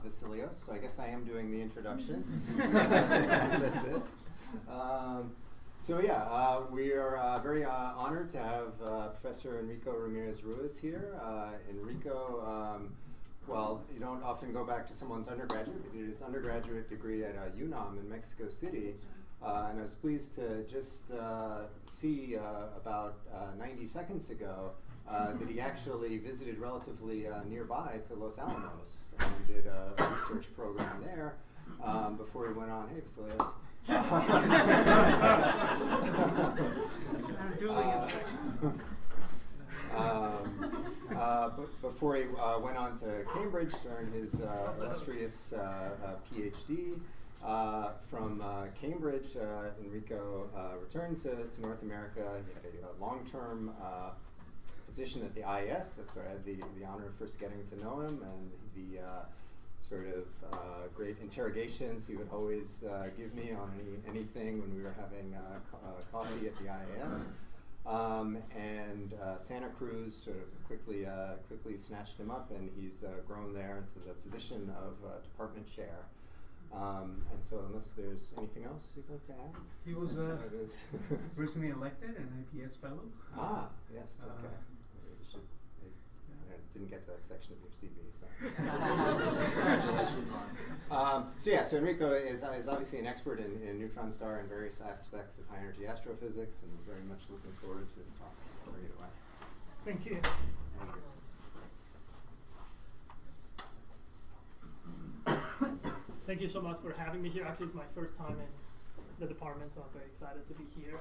Vasilios, so I guess I am doing the introduction. We are very honored to have Professor Enrico Ramirez Ruiz here. Enrico, well, you don't often go back to someone's undergraduate. He did his undergraduate degree at UNAM in Mexico City. And I was pleased to just see about 90 seconds ago that he actually visited relatively nearby to Los Alamos and did a research program there before he went on. Hey, Vasilios. Before he went on to Cambridge to earn his illustrious PhD. From Cambridge, Enrico returned to North America. He had a long-term position at the IAS. That's where I had the honor of first getting to know him, and the sort of great interrogations he would always give me on anything when we were having coffee at the IAS. And Santa Cruz sort of quickly snatched him up, and he's grown there into the position of department chair. And so unless there's anything else you'd like to add? He was recently elected an IPS fellow. Ah, yes, okay. I didn't get to that section of your CV, so congratulations. So Enrico is obviously an expert in neutron star and various aspects of high energy astrophysics, and we're very much looking forward to this talk. Bring it away. Thank you. Thank you so much for having me here. Actually, it's my first time in the department, so I'm very excited to be here.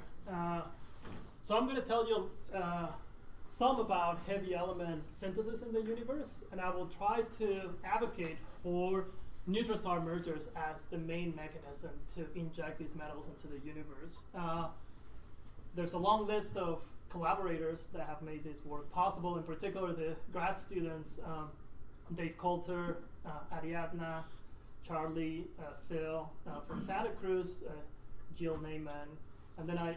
So I'm going to tell you some about heavy element synthesis in the universe, and I will try to advocate for neutron star mergers as the main mechanism to inject these metals into the universe. There's a long list of collaborators that have made this work possible, in particular the grad students, Dave Coulter, Ariadna, Charlie, Phil from Santa Cruz, Jill Neyman, and then I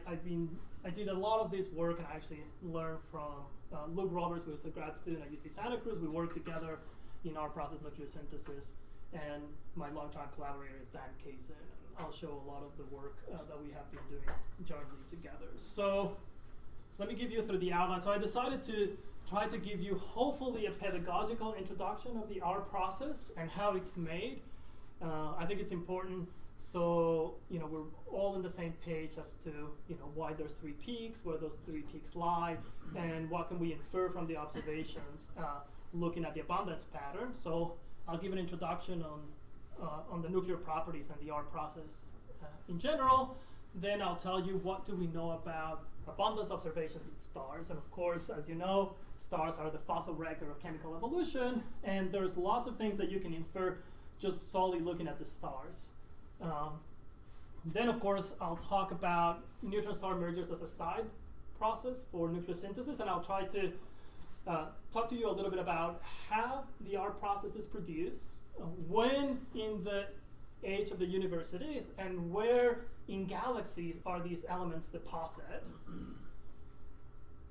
did a lot of this work, and I actually learned from Luke Roberts, who is a grad student at UC Santa Cruz. We worked together in our process nucleosynthesis, and my long-time collaborator is Dan Kaysen, and I'll show a lot of the work that we have been doing jointly together. So let me give you through the outline. So I decided to try to give you hopefully a pedagogical introduction of the R process and how it's made. I think it's important so we're all on the same page as to why there's three peaks, where those three peaks lie, and what can we infer from the observations looking at the abundance pattern. So I'll give an introduction on the nuclear properties and the R process in general. Then I'll tell you what do we know about abundance observations in stars. And of course, as you know, stars are the fossil record of chemical evolution, and there's lots of things that you can infer just solely looking at the stars. Then, of course, I'll talk about neutron star mergers as a side process for nucleosynthesis, and I'll try to talk to you a little bit about how the R process is produced, when in the age of the universe it is, and where in galaxies are these elements deposited.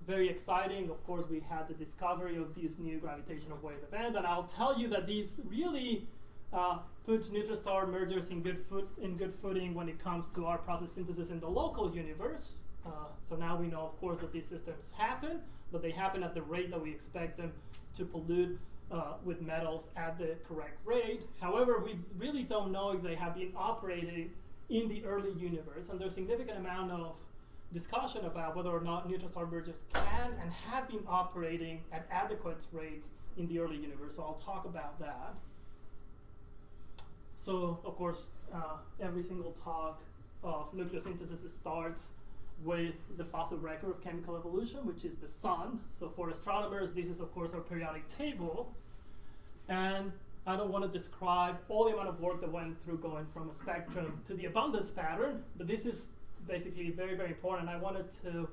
Very exciting. Of course, we had the discovery of this new gravitational wave event, and I'll tell you that these really puts neutron star mergers in good footing when it comes to our process synthesis in the local universe. So now we know, of course, that these systems happen, but they happen at the rate that we expect them to pollute with metals at the correct rate. However, we really don't know if they have been operating in the early universe, and there's a significant amount of discussion about whether or not neutron star mergers can and have been operating at adequate rates in the early universe. So I'll talk about that. So, of course, every single talk of nucleosynthesis starts with the fossil record of chemical evolution, which is the sun. So for astronomers, this is, of course, our periodic table. And I don't want to describe all the amount of work that went through going from a spectrum to the abundance pattern, but this is basically very, very important. I wanted to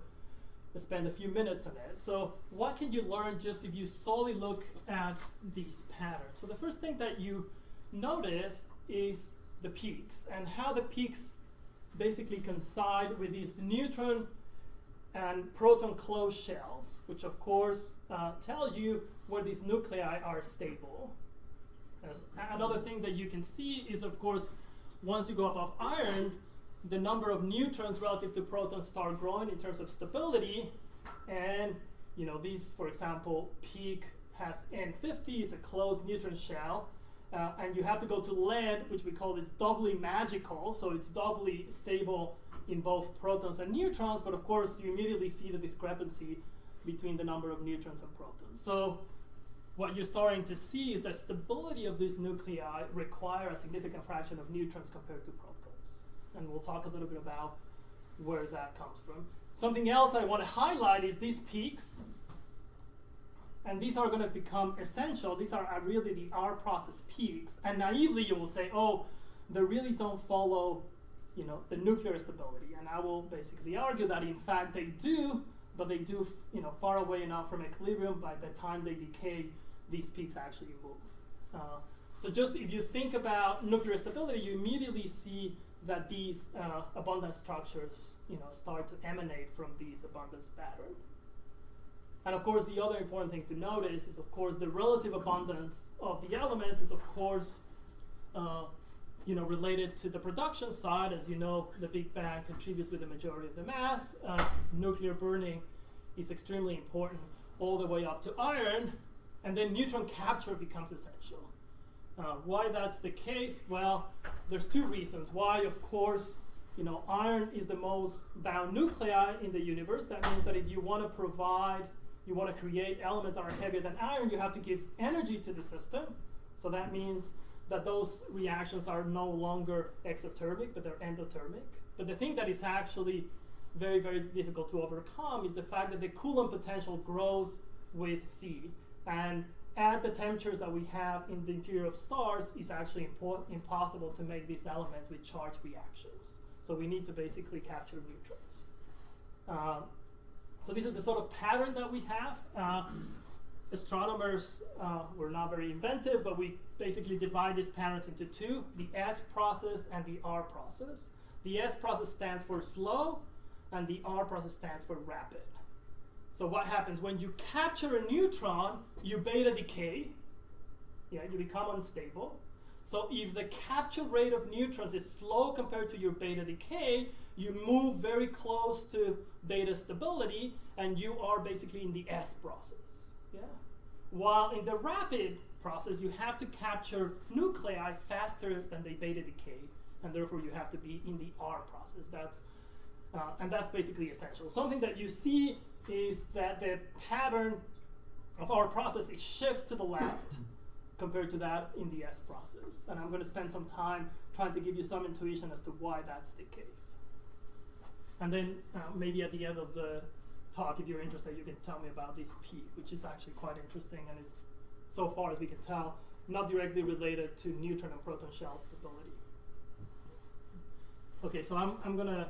spend a few minutes on it. So what can you learn just if you solely look at these patterns? So the first thing that you notice is the peaks, and how the peaks basically coincide with these neutron and proton closed shells, which of course tell you where these nuclei are stable. Another thing that you can see is, of course, once you go above iron, the number of neutrons relative to protons start growing in terms of stability. And these, for example, peak has N50, is a closed neutron shell. And you have to go to lead, which we call this doubly magical, so it's doubly stable in both protons and neutrons, but of course you immediately see the discrepancy between the number of neutrons and protons. So what you're starting to see is that stability of these nuclei require a significant fraction of neutrons compared to protons. And we'll talk a little bit about where that comes from. Something else I want to highlight is these peaks. And these are going to become essential. These are really the R process peaks. And naively, you will say, oh, they really don't follow the nuclear stability. And I will basically argue that, in fact, they do, but they do far away enough from equilibrium. By the time they decay, these peaks actually move. So just if you think about nuclear stability, you immediately see that these abundance structures start to emanate from these abundance patterns. And of course, the other important thing to notice is, of course, the relative abundance of the elements is, of course, related to the production side. As you know, the Big Bang contributes with the majority of the mass. Nuclear burning is extremely important all the way up to iron. And then neutron capture becomes essential. Why that's the case? Well, there's two reasons. Why, of course, iron is the most bound nuclei in the universe. That means that if you want to create elements that are heavier than iron, you have to give energy to the system. So that means that those reactions are no longer exothermic, but they're endothermic. But the thing that is actually very, very difficult to overcome is the fact that the Coulomb potential grows with C. And at the temperatures that we have in the interior of stars, it's actually impossible to make these elements with charge reactions. So we need to basically capture neutrons. So this is the sort of pattern that we have. Astronomers were not very inventive, but we basically divide these patterns into two, the S process and the R process. The S process stands for slow, and the R process stands for rapid. So what happens when you capture a neutron, you beta decay, you become unstable. So if the capture rate of neutrons is slow compared to your beta decay, you move very close to beta stability, and you are basically in the S process. While in the rapid process, you have to capture nuclei faster than they beta decay, and therefore you have to be in the R process. And that's basically essential. Something that you see is that the pattern of our process is shift to the left compared to that in the S process. And I'm going to spend some time trying to give you some intuition as to why that's the case. And then maybe at the end of the talk, if you're interested, you can tell me about this peak, which is actually quite interesting and is, so far as we can tell, not directly related to neutron and proton shell stability. Okay, so I'm going to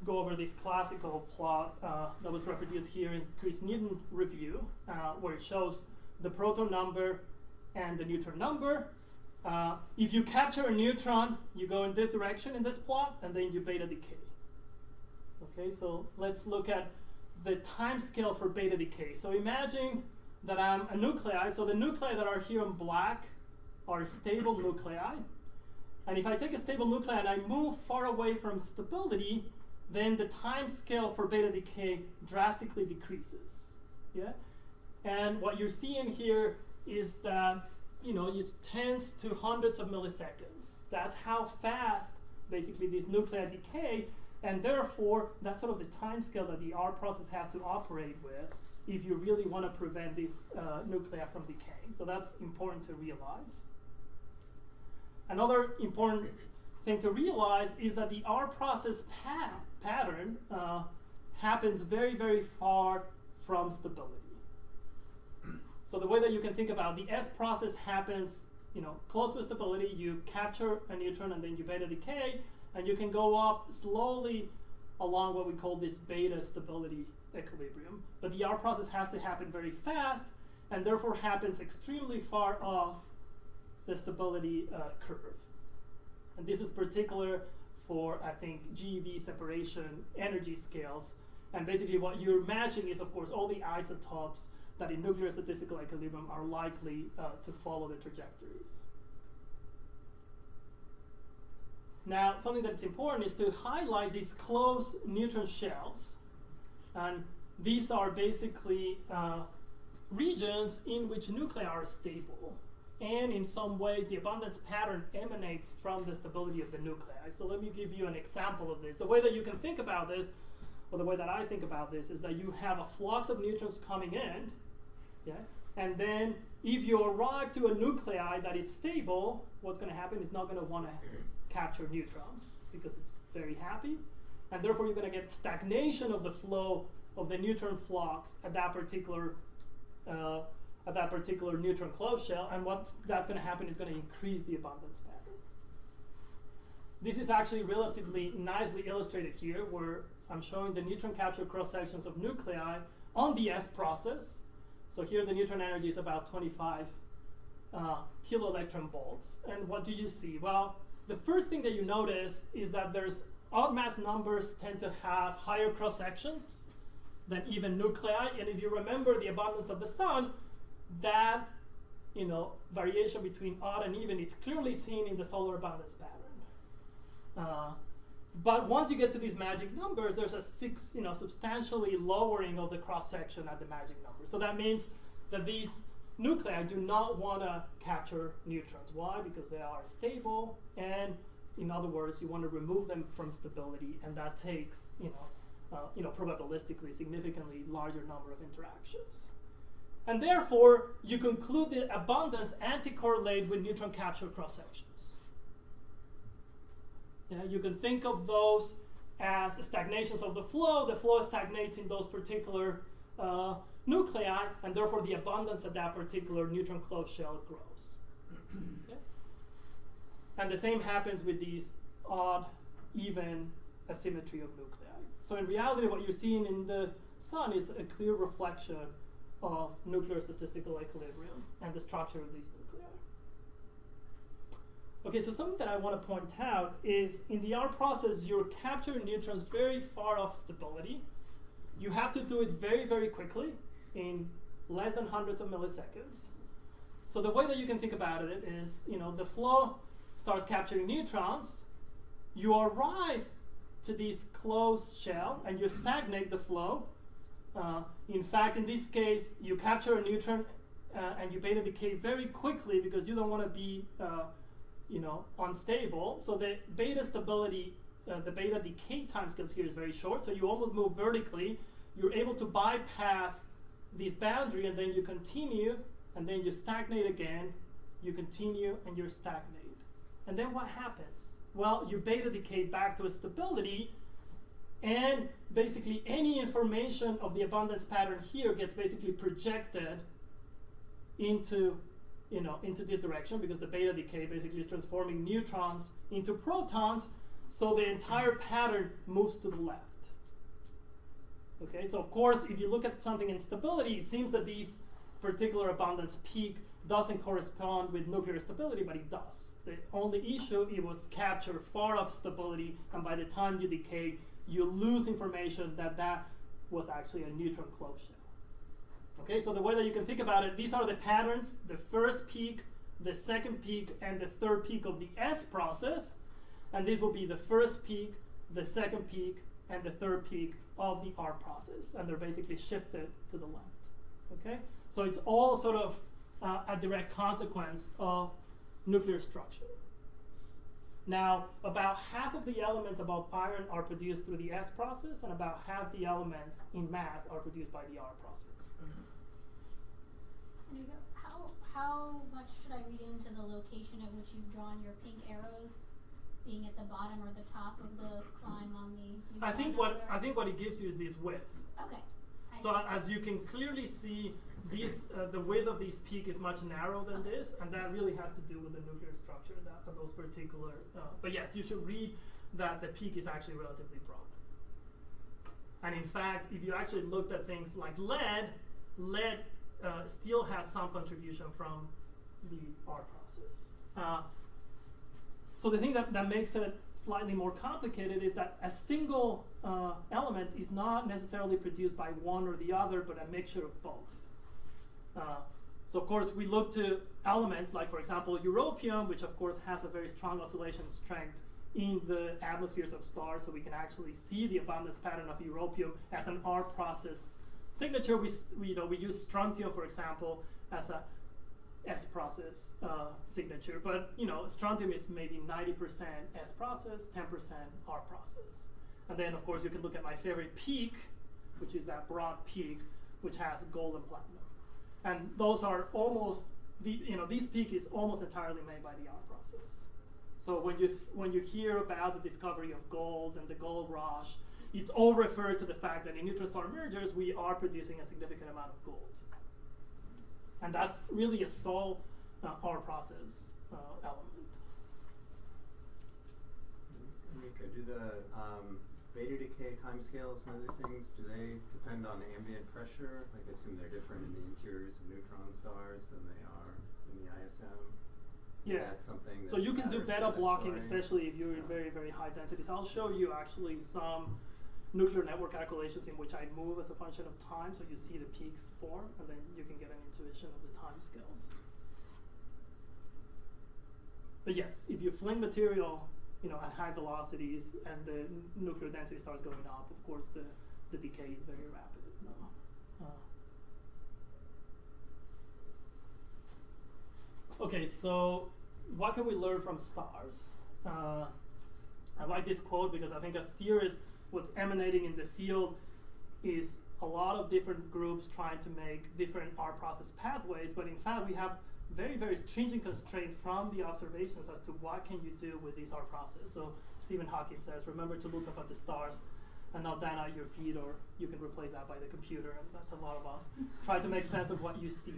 go over this classical plot that was reproduced here in Chris Newton review, where it shows the proton number and the neutron number. If you capture a neutron, you go in this direction in this plot, and then you beta decay. Okay, so let's look at the time scale for beta decay. So imagine that I'm a nuclei. So the nuclei that are here in black are stable nuclei. And if I take a stable nuclei and I move far away from stability, then the time scale for beta decay drastically decreases. And what you're seeing here is that it's tens to hundreds of milliseconds. That's how fast basically these nuclei decay, and therefore that's sort of the time scale that the R process has to operate with if you really want to prevent these nuclei from decaying. So that's important to realize. Another important thing to realize is that the R process pattern happens very, very far from stability. So the way that you can think about the S process happens, close to stability. You capture a neutron and then you beta decay, and you can go up slowly along what we call this beta stability equilibrium. But the R process has to happen very fast, and therefore happens extremely far off the stability curve. And this is particular for, I think, GeV separation energy scales. And basically what you're matching is, of course, all the isotopes that in nuclear statistical equilibrium are likely to follow the trajectories. Now, something that's important is to highlight these closed neutron shells. And these are basically regions in which nuclei are stable. And in some ways, the abundance pattern emanates from the stability of the nuclei. So let me give you an example of this. The way that you can think about this, or the way that I think about this, is that you have a flux of neutrons coming in, yeah? And then if you arrive to a nuclei that is stable, what's going to happen is not going to want to capture neutrons because it's very happy. And therefore, you're going to get stagnation of the flow of the neutron flux at that particular neutron closed shell, and what that's going to happen is going to increase the abundance pattern. This is actually relatively nicely illustrated here, where I'm showing the neutron capture cross-sections of nuclei on the S process. So here the neutron energy is about 25 kiloelectron volts. And what do you see? Well, the first thing that you notice is that there's odd mass numbers tend to have higher cross-sections than even nuclei. And if you remember the abundance of the sun, that variation between odd and even, it's clearly seen in the solar abundance pattern. But once you get to these magic numbers, there's a substantially lowering of the cross-section at the magic number. So that means that these nuclei do not want to capture neutrons. Why? Because they are stable, and in other words, you want to remove them from stability, and that takes probabilistically significantly larger number of interactions. And therefore, you conclude the abundance anti-correlate with neutron capture cross-sections. Yeah, you can think of those as stagnations of the flow. The flow stagnates in those particular nuclei, and therefore the abundance at that particular neutron closed shell grows. Okay? And the same happens with these odd, even asymmetry of nuclei. So in reality, what you're seeing in the sun is a clear reflection of nuclear statistical equilibrium and the structure of these nuclei. Okay, so something that I want to point out is in the R process, you're capturing neutrons very far off stability. You have to do it very, very quickly in less than hundreds of milliseconds. So the way that you can think about it is, the flow starts capturing neutrons. You arrive to this closed shell and you stagnate the flow. In fact, in this case, you capture a neutron and you beta decay very quickly because you don't want to be unstable. So the beta stability, the beta decay timescales here is very short. So you almost move vertically. You're able to bypass this boundary, and then you continue, and then you stagnate again. You continue, and you stagnate. And then what happens? Well, you beta decay back to a stability, and basically any information of the abundance pattern here gets basically projected into this direction, because the beta decay basically is transforming neutrons into protons, so the entire pattern moves to the left. Okay, so of course, if you look at something in stability, it seems that this particular abundance peak doesn't correspond with nuclear stability, but it does. The only issue, it was captured far off stability, and by the time you decay, you lose information that was actually a neutron closed shell. Okay, so the way that you can think about it, these are the patterns: the first peak, the second peak, and the third peak of the S process. And this will be the first peak, the second peak, and the third peak of the R process. And they're basically shifted to the left. Okay, so it's all sort of a direct consequence of nuclear structure. Now, about half of the elements above iron are produced through the S process, and about half the elements in mass are produced by the R process. Enrico, how much should I read into the location at which you've drawn your pink arrows, being at the bottom or the top of the climb on the? I think what it gives you is this width. Okay. So as you can clearly see, the width of this peak is much narrower than this, and that really has to do with the nuclear structure of those particular. But yes, you should read that the peak is actually relatively broad. And in fact, if you actually looked at things like lead still has some contribution from the R process. So the thing that makes it slightly more complicated is that a single element is not necessarily produced by one or the other, but a mixture of both. So of course we look to elements like, for example, europium, which of course has a very strong oscillation strength in the atmospheres of stars, so we can actually see the abundance pattern of europium as an R process signature. We use strontium, for example, as a S process signature, but strontium is maybe 90% S process, 10% R process. And then of course you can look at my favorite peak, which is that broad peak, which has gold and platinum. And those are almost, this peak is almost entirely made by the R process. So when you hear about the discovery of gold and the gold rush, it's all referred to the fact that in neutron star mergers, we are producing a significant amount of gold. And that's really a sole R process element. Enrico, do the beta decay timescales and other things, do they depend on ambient pressure? Like, I assume they're different in the interiors of neutron stars than they are in the ISM. Yeah. Is that something that So you can do matters beta for the blocking, story? especially if you're in very, very high densities. I'll show you actually some nuclear network calculations in which I move as a function of time, so you see the peaks form, and then you can get an intuition of the time scales. But yes, if you fling material at high velocities and the nuclear density starts going up, of course the decay is very rapid. Okay, so what can we learn from stars? I like this quote because I think as theorists, what's emanating in the field is a lot of different groups trying to make different R process pathways, but in fact we have very, very stringent constraints from the observations as to what can you do with these R processes. So Stephen Hawking says, remember to look up at the stars and not down at your feet, or you can replace that by the computer, and that's a lot of us. Try to make sense of what you see.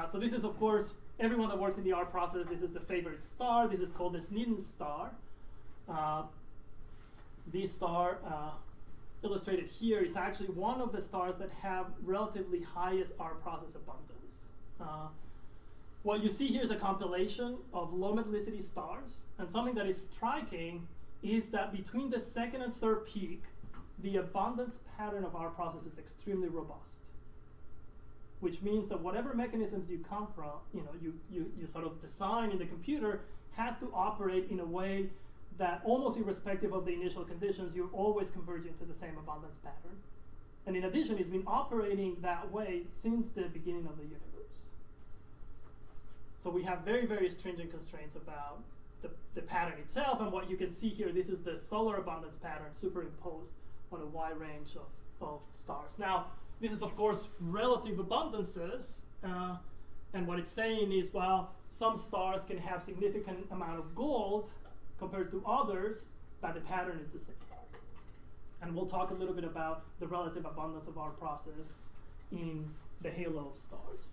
So this is, of course, everyone that works in the R process, this is the favorite star. This is called the Sneeden star. This star, illustrated here, is actually one of the stars that have relatively highest R process abundance. What you see here is a compilation of low metallicity stars, and something that is striking is that between the second and third peak, the abundance pattern of our process is extremely robust, which means that whatever mechanisms you come from, you sort of design in the computer, has to operate in a way that almost irrespective of the initial conditions, you're always converging to the same abundance pattern. And in addition, it's been operating that way since the beginning of the universe. So we have very, very stringent constraints about the pattern itself, and what you can see here, this is the solar abundance pattern superimposed on a wide range of stars. Now, this is of course relative abundances, and what it's saying is, well, some stars can have significant amount of gold compared to others, but the pattern is the same. And we'll talk a little bit about the relative abundance of our process in the halo of stars.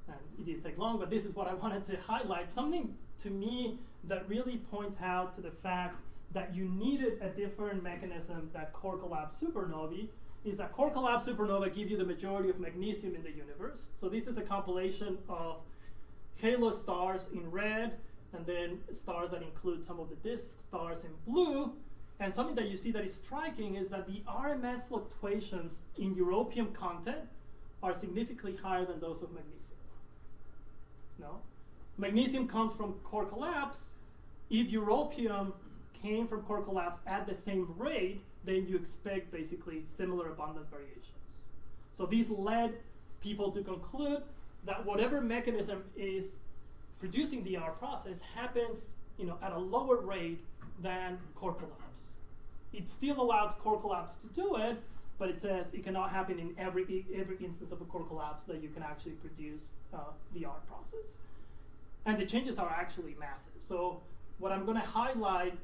And it didn't take long, but this is what I wanted to highlight. Something to me that really points out to the fact that you needed a different mechanism that core collapse supernovae is that core collapse supernovae give you the majority of magnesium in the universe. So this is a compilation of halo stars in red, and then stars that include some of the disk stars in blue. And something that you see that is striking is that the RMS fluctuations in europium content are significantly higher than those of magnesium. No? Magnesium comes from core collapse. If europium came from core collapse at the same rate, then you expect basically similar abundance variations. So these led people to conclude that whatever mechanism is producing the R process happens at a lower rate than core collapse. It still allows core collapse to do it, but it says it cannot happen in every instance of a core collapse that you can actually produce the R process. And the changes are actually massive. So what I'm going to highlight,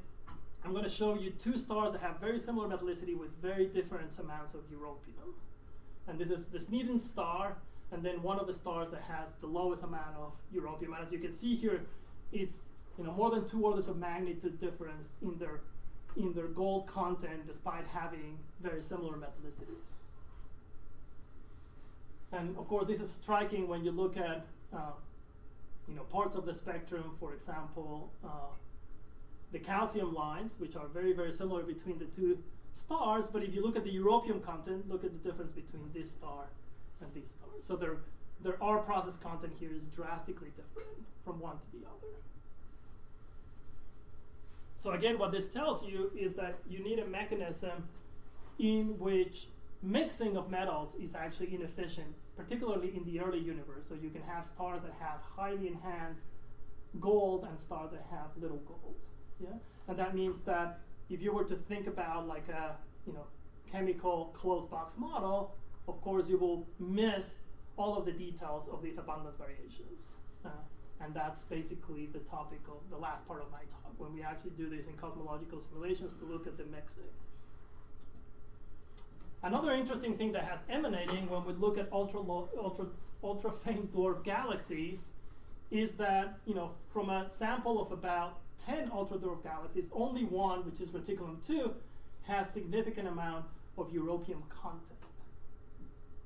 I'm going to show you two stars that have very similar metallicity with very different amounts of europium. And this is the Sneeden star, and then one of the stars that has the lowest amount of europium. And as you can see here, it's more than 2 orders of magnitude difference in their gold content, despite having very similar metallicities. And of course, this is striking when you look at parts of the spectrum. For example, the calcium lines, which are very, very similar between the two stars, but if you look at the europium content, look at the difference between this star and this star. So their R process content here is drastically different from one to the other. So again, what this tells you is that you need a mechanism in which mixing of metals is actually inefficient, particularly in the early universe. So you can have stars that have highly enhanced gold and stars that have little gold. Yeah? And that means that if you were to think about like a chemical closed box model, of course you will miss all of the details of these abundance variations. And that's basically the topic of the last part of my talk, when we actually do this in cosmological simulations to look at the mixing. Another interesting thing that has emanating when we look at ultra faint dwarf galaxies is that, from a sample of about 10 ultra dwarf galaxies, only one, which is reticulum 2, has significant amount of europium content.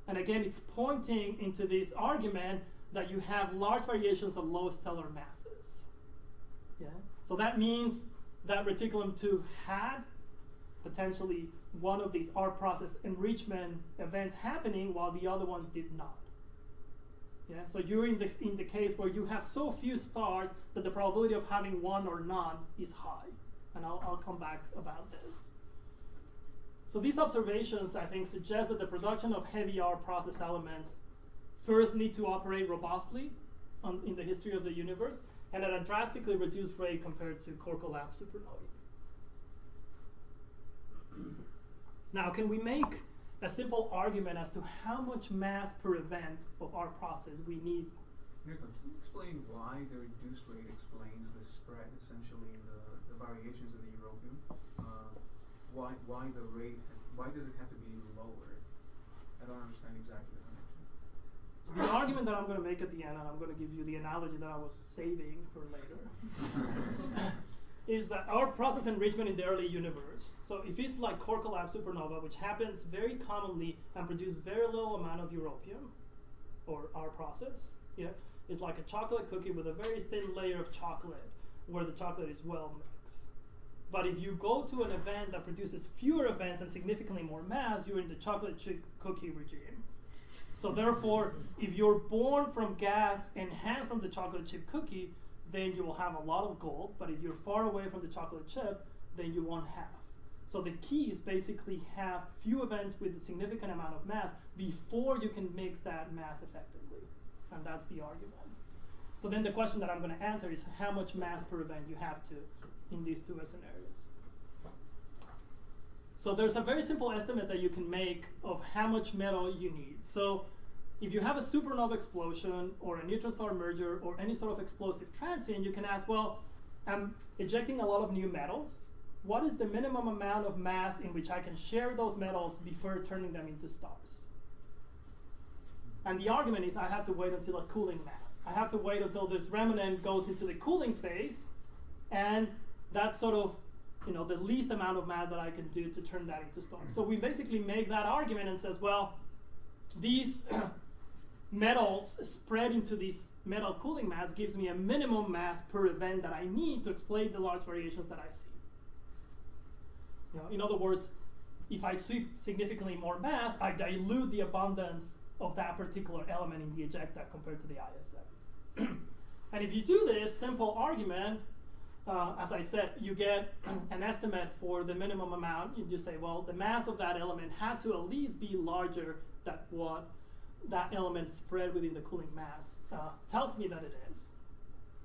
And again, it's pointing into this argument that you have large variations of low stellar masses. Yeah? So that means that reticulum 2 had potentially one of these R process enrichment events happening while the other ones did not. Yeah? So you're in the case where you have so few stars that the probability of having one or none is high. And I'll come back about this. So these observations, I think, suggest that the production of heavy R process elements first need to operate robustly in the history of the universe, and at a drastically reduced rate compared to core collapse supernovae. Now, can we make a simple argument as to how much mass per event of our process we need? Enrico, can you explain why the reduced rate explains the spread, essentially, in the variations of the europium? Why does it have to be lower? I don't understand exactly the connection. So the argument that I'm going to make at the end, and I'm going to give you the analogy that I was saving for later, is that our process enrichment in the early universe, so if it's like core collapse supernova, which happens very commonly and produce very little amount of europium, or our process, yeah, is like a chocolate cookie with a very thin layer of chocolate where the chocolate is well mixed. But if you go to an event that produces fewer events and significantly more mass, you're in the chocolate chip cookie regime. So therefore, if you're born from gas and hand from the chocolate chip cookie, then you will have a lot of gold. But if you're far away from the chocolate chip, then you won't have. So the key is basically have few events with a significant amount of mass before you can mix that mass effectively. And that's the argument. So then the question that I'm going to answer is how much mass per event you have to in these two scenarios. So there's a very simple estimate that you can make of how much metal you need. So if you have a supernova explosion or a neutron star merger or any sort of explosive transient, you can ask, well, I'm ejecting a lot of new metals. What is the minimum amount of mass in which I can share those metals before turning them into stars? And the argument is I have to wait until a cooling mass. I have to wait until this remnant goes into the cooling phase, and that's sort of the least amount of mass that I can do to turn that into stars. So we basically make that argument and says, well, these metals spread into this metal cooling mass gives me a minimum mass per event that I need to explain the large variations that I see. In other words, if I sweep significantly more mass, I dilute the abundance of that particular element in the ejecta compared to the ISM. And if you do this simple argument, as I said, you get an estimate for the minimum amount. You just say, well, the mass of that element had to at least be larger than what that element spread within the cooling mass tells me that it is.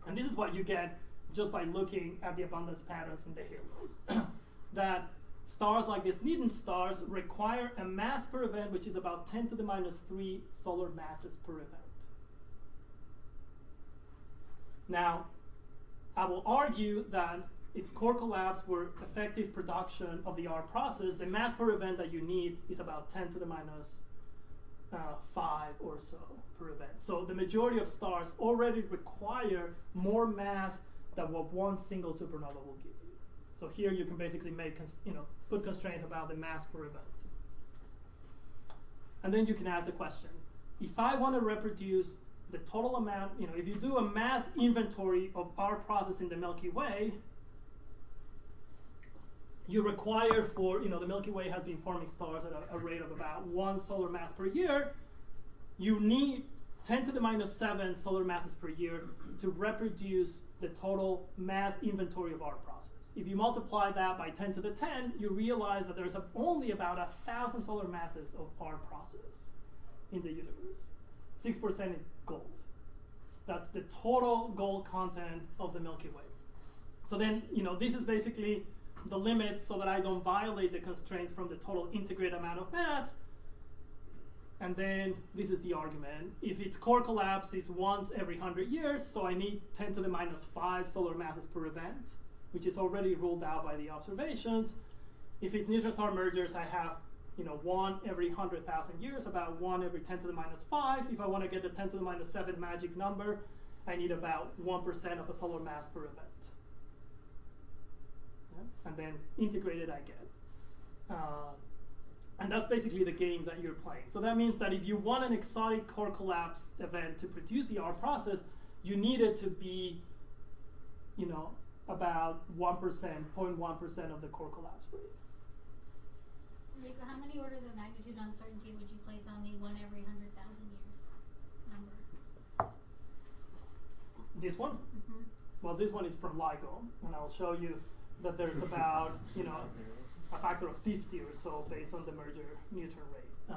And this is what you get just by looking at the abundance patterns in the halos. That stars like these Needham stars require a mass per event which is about 10 to the minus 3 solar masses per event. Now, I will argue that if core collapse were effective production of the R process, the mass per event that you need is about 10 to the minus 5 or so per event. So the majority of stars already require more mass than what one single supernova will give you. So here you can basically make, put constraints about the mass per event. And then you can ask the question, if I want to reproduce the total amount, if you do a mass inventory of our process in the Milky Way, you require for, the Milky Way has been forming stars at a rate of about 1 solar mass per year. You need 10 to the minus 7 solar masses per year to reproduce the total mass inventory of our process. If you multiply that by 10 to the 10, you realize that there's only about 1,000 solar masses of our process in the universe. 6% is gold. That's the total gold content of the Milky Way. So then, this is basically the limit so that I don't violate the constraints from the total integrated amount of mass. And then this is the argument. If its core collapse is once every 100 years, so I need 10 to the minus 5 solar masses per event, which is already ruled out by the observations. If it's neutron star mergers, I have 1 every 100,000 years, about 1 every 10 to the minus 5. If I want to get the 10 to the minus 7 magic number, I need about 1% of a solar mass per event. And then integrated I get. And that's basically the game that you're playing. So that means that if you want an exotic core collapse event to produce the R process, you need it to be, about 0.1% of the core collapse rate. Enrico, how many orders of magnitude uncertainty would you place on the 1 every 100,000 years number? This one? Mm-hmm. Well, this one is from LIGO, and I'll show you that there's about, a factor of 50 or so based on the merger neutron rate.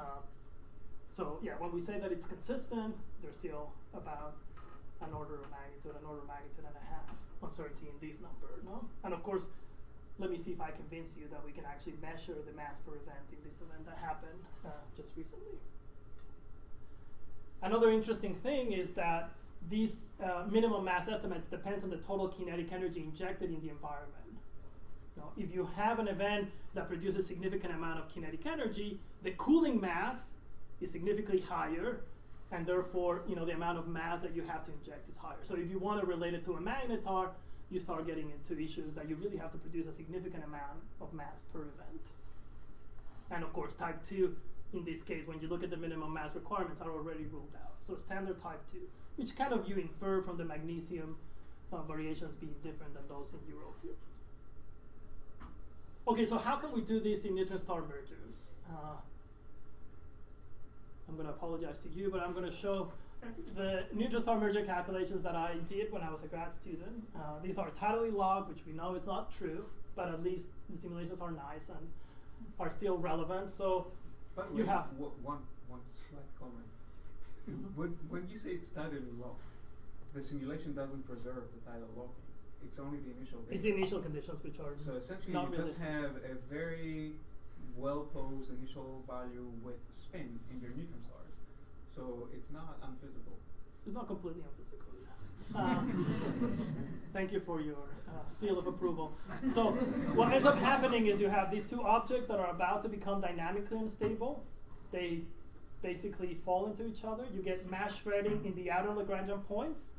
So yeah, when we say that it's consistent, there's still about an order of magnitude and a half uncertainty in this number, no? And of course, let me see if I convince you that we can actually measure the mass per event in this event that happened just recently. Another interesting thing is that these minimum mass estimates depends on the total kinetic energy injected in the environment. If you have an event that produces a significant amount of kinetic energy, the cooling mass is significantly higher, and therefore, the amount of mass that you have to inject is higher. So if you want to relate it to a magnetar, you start getting into issues that you really have to produce a significant amount of mass per event. And of course, type 2, in this case, when you look at the minimum mass requirements, are already ruled out. So standard type 2, which kind of you infer from the magnesium variations being different than those in Europe. Okay, so how can we do this in neutron star mergers? I'm going to apologize to you, but I'm going to show the neutron star merger calculations that I did when I was a grad student. These are tidally logged, which we know is not true, but at least the simulations are nice and are still relevant. So you have one slight comment. When you say it's tidally logged, the simulation doesn't preserve the tidal logging. It's only the initial data. It's the initial conditions which are so essentially not you realistic. just have a very well-posed initial value with spin in your neutron stars. So it's not unphysical. It's not completely unphysical. Thank you for your seal of approval. So what ends up happening is you have these two objects that are about to become dynamically unstable. They basically fall into each other. You get mass shredding in the outer Lagrangian points.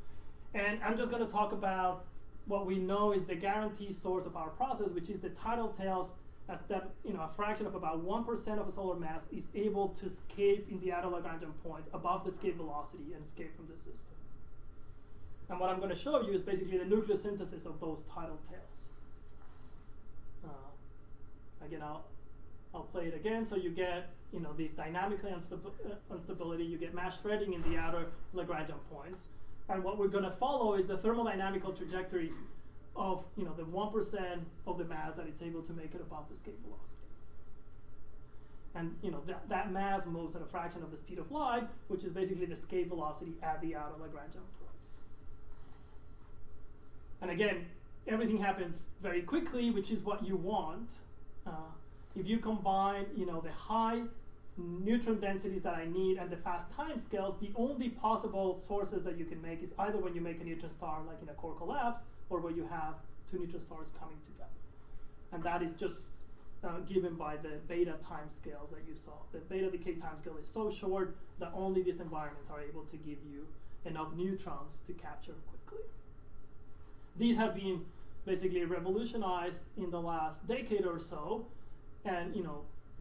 And I'm just going to talk about what we know is the guaranteed source of our process, which is the tidal tails that a fraction of about 1% of a solar mass is able to escape in the outer Lagrangian points above the escape velocity and escape from the system. And what I'm going to show you is basically the nucleosynthesis of those tidal tails. Again, I'll play it again. So you get these dynamically instability. You get mass shredding in the outer Lagrangian points. And what we're going to follow is the thermodynamical trajectories of the 1% of the mass that it's able to make it above the escape velocity. And that mass moves at a fraction of the speed of light, which is basically the escape velocity at the outer Lagrangian points. And again, everything happens very quickly, which is what you want. If you combine the high neutron densities that I need and the fast time scales, the only possible sources that you can make is either when you make a neutron star like in a core collapse, or where you have two neutron stars coming together. And that is just given by the beta time scales that you saw. The beta decay time scale is so short that only these environments are able to give you enough neutrons to capture quickly. These has been basically revolutionized in the last decade or so, and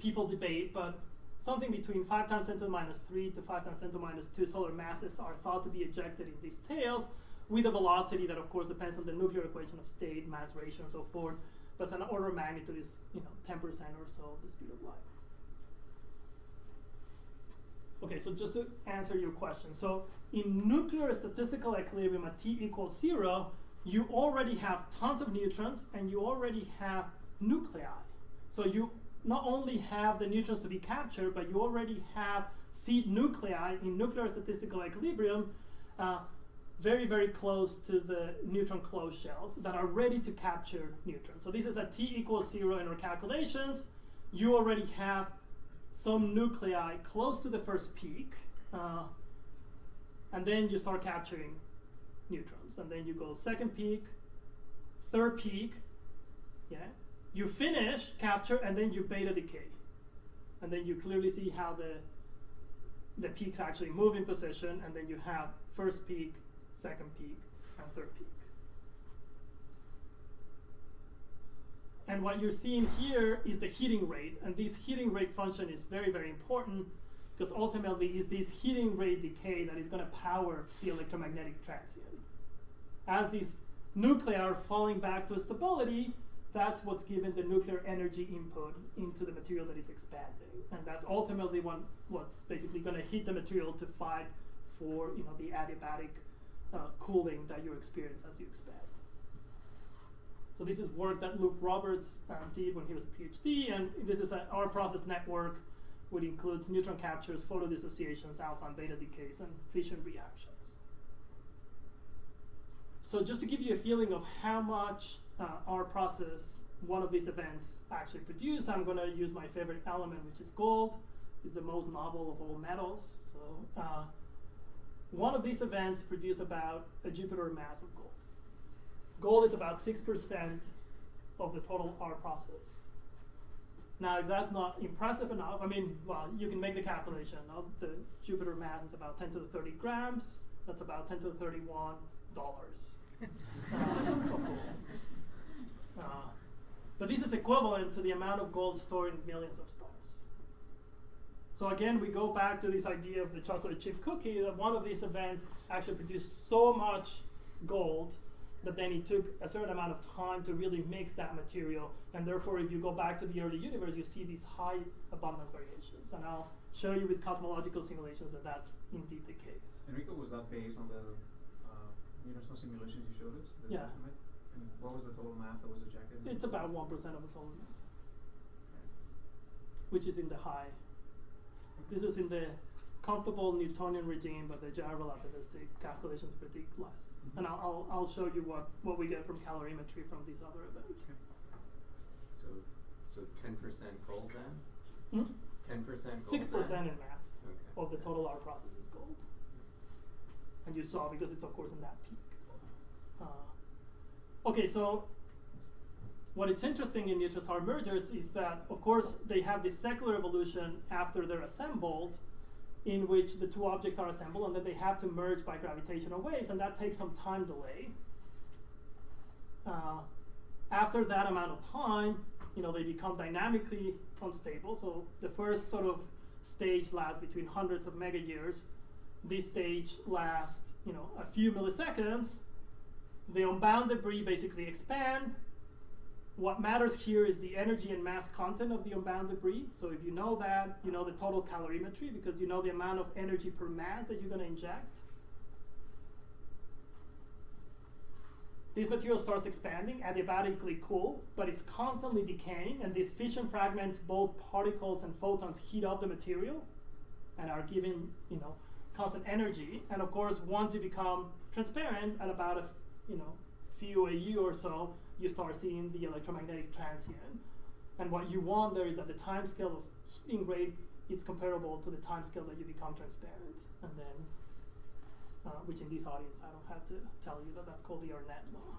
people debate, but something between 5 times 10 to the minus 3 to 5 times 10 to the minus 2 solar masses are thought to be ejected in these tails with a velocity that, of course, depends on the nuclear equation of state, mass ratio, and so forth, but an order of magnitude is 10% or so of the speed of light. Okay, so just to answer your question, so in nuclear statistical equilibrium at t equals 0, you already have tons of neutrons and you already have nuclei. So you not only have the neutrons to be captured, but you already have seed nuclei in nuclear statistical equilibrium very, very close to the neutron closed shells that are ready to capture neutrons. So this is at t equals 0 in our calculations. You already have some nuclei close to the first peak, and then you start capturing neutrons. And then you go second peak, third peak, yeah. You finish capture, and then you beta decay. And then you clearly see how the peaks actually move in position, and then you have first peak, second peak, and third peak. And what you're seeing here is the heating rate, and this heating rate function is very, very important, because ultimately it's this heating rate decay that is going to power the electromagnetic transient. As these nuclei are falling back to stability, that's what's given the nuclear energy input into the material that is expanding. And that's ultimately what's basically going to hit the material to fight for the adiabatic cooling that you experience as you expand. So this is work that Luke Roberts did when he was a PhD, and this is our process network, which includes neutron captures, photodissociations, alpha and beta decays, and fission reactions. So just to give you a feeling of how much our process, one of these events, actually produce, I'm going to use my favorite element, which is gold. It's the most noble of all metals. So one of these events produce about a Jupiter mass of gold. Gold is about 6% of the total R process. Now, if that's not impressive enough, you can make the calculation. The Jupiter mass is about 10 to the 30 grams. That's about 10 to the 31 dollars. But this is equivalent to the amount of gold stored in millions of stars. So again, we go back to this idea of the chocolate chip cookie, that one of these events actually produced so much gold that then it took a certain amount of time to really mix that material. And therefore, if you go back to the early universe, you see these high abundance variations. And I'll show you with cosmological simulations that that's indeed the case. Enrico, was that based on the universal simulations you showed us? This Yeah. estimate? And what was the total mass that was ejected? It's about 1% of the solar mass, which is in the high. This is in the comfortable Newtonian regime, but the general relativistic calculations predict less. Mm-hmm. And I'll show you what we get from calorimetry from these other events. Okay. So 10% gold then? 10% gold 6% then? in mass of the total R process is gold. And you saw, because it's of course in that peak. Okay, so what is interesting in neutron star mergers is that, of course, they have this secular evolution after they're assembled, in which the two objects are assembled, and then they have to merge by gravitational waves, and that takes some time delay. After that amount of time, they become dynamically unstable. So the first sort of stage lasts between hundreds of mega years. This stage lasts, a few milliseconds. The unbound debris basically expand. What matters here is the energy and mass content of the unbound debris. So if you know that, you know the total calorimetry, because you know the amount of energy per mass that you're going to inject. This material starts expanding, adiabatically cool, but it's constantly decaying, and these fission fragments, both particles and photons, heat up the material and are given, constant energy. And of course, once you become transparent at about a few AU or so, you start seeing the electromagnetic transient. And what you want there is that the time scale of heating rate is comparable to the time scale that you become transparent. And then, which in this audience, I don't have to tell you that that's called the Arnett law.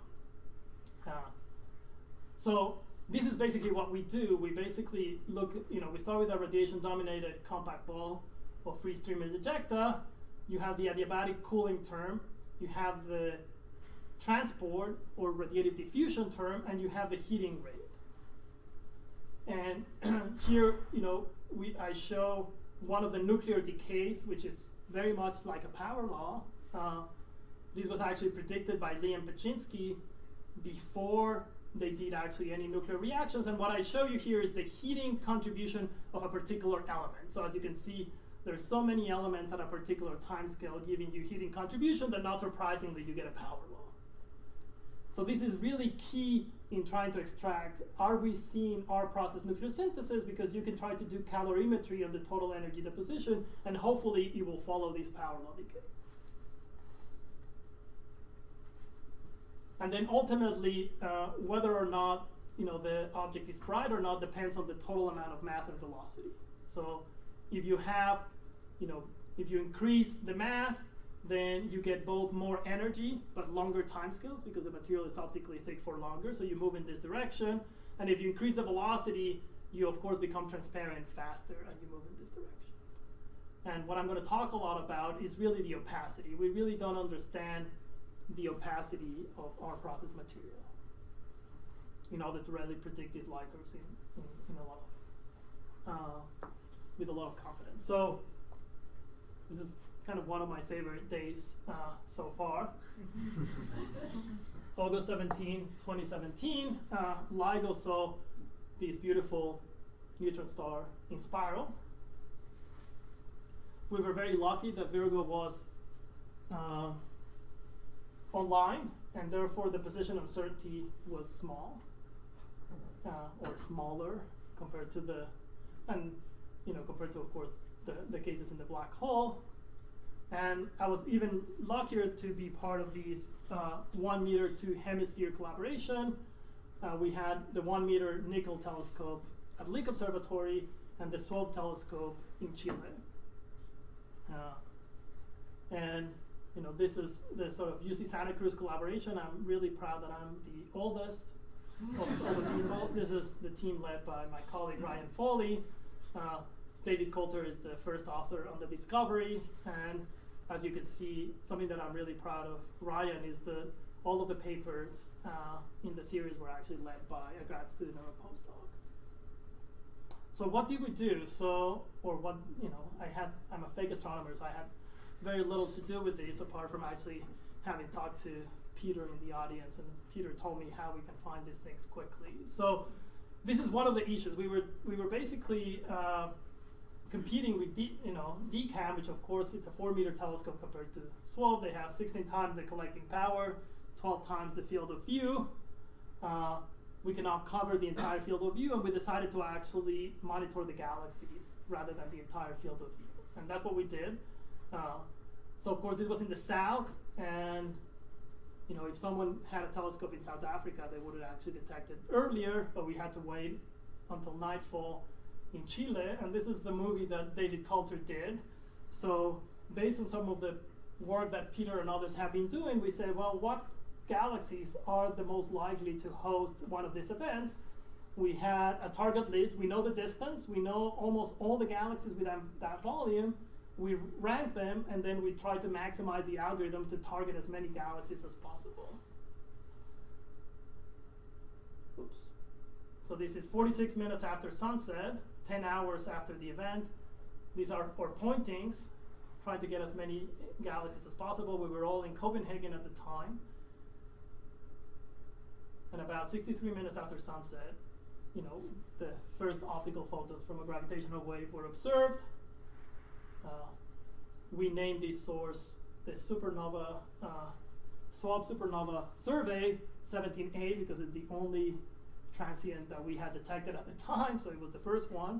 So this is basically what we do. We basically look, we start with a radiation-dominated compact ball of free stream ejecta. You have the adiabatic cooling term. You have the transport or radiative diffusion term, and you have the heating rate. And here, I show one of the nuclear decays, which is very much like a power law. This was actually predicted by Lee and Pachinski before they did actually any nuclear reactions. And what I show you here is the heating contribution of a particular element. So as you can see, there's so many elements at a particular time scale giving you heating contribution that not surprisingly you get a power law. So this is really key in trying to extract, are we seeing our process nucleosynthesis, because you can try to do calorimetry of the total energy deposition, and hopefully it will follow this power law decay. And then ultimately, whether or not the object is bright or not depends on the total amount of mass and velocity. So if you have, if you increase the mass, then you get both more energy but longer timescales because the material is optically thick for longer, so you move in this direction. And if you increase the velocity, you of course become transparent faster and you move in this direction. And what I'm going to talk a lot about is really the opacity. We really don't understand the opacity of our process material in order to really predict these light curves in a lot of, with a lot of confidence. So this is kind of one of my favorite days so far. August 17, 2017, LIGO saw this beautiful neutron star in spiral. We were very lucky that Virgo was online, and therefore the position uncertainty was small, or smaller compared to compared to, of course, the cases in the black hole. And I was even luckier to be part of these 1 meter to hemisphere collaboration. We had the 1 meter nickel telescope at Lick Observatory and the Swope telescope in Chile. And this is the sort of UC Santa Cruz collaboration. I'm really proud that I'm the oldest of all the people. This is the team led by my colleague Ryan Foley. David Coulter is the first author on the discovery, and as you can see, something that I'm really proud of, Ryan, is all of the papers in the series were actually led by a grad student or a postdoc. So what did we do? I'm a fake astronomer, so I had very little to do with this apart from actually having talked to Peter in the audience, and Peter told me how we can find these things quickly. So this is one of the issues. We were basically competing with DCAM, which of course it's a 4 meter telescope compared to Swope. They have 16 times the collecting power, 12 times the field of view. We cannot cover the entire field of view, and we decided to actually monitor the galaxies rather than the entire field of view. And that's what we did. So of course this was in the south, and if someone had a telescope in South Africa, they would have actually detected earlier, but we had to wait until nightfall in Chile. And this is the movie that David Coulter did. So based on some of the work that Peter and others have been doing, we said, well, what galaxies are the most likely to host one of these events? We had a target list. We know the distance. We know almost all the galaxies with that volume. We rank them, and then we try to maximize the algorithm to target as many galaxies as possible. Oops. So this is 46 minutes after sunset, 10 hours after the event. These are our pointings, trying to get as many galaxies as possible. We were all in Copenhagen at the time. And about 63 minutes after sunset, the first optical photons from a gravitational wave were observed. We named this source the supernova, Swope supernova survey 17A, because it's the only transient that we had detected at the time, so it was the first one.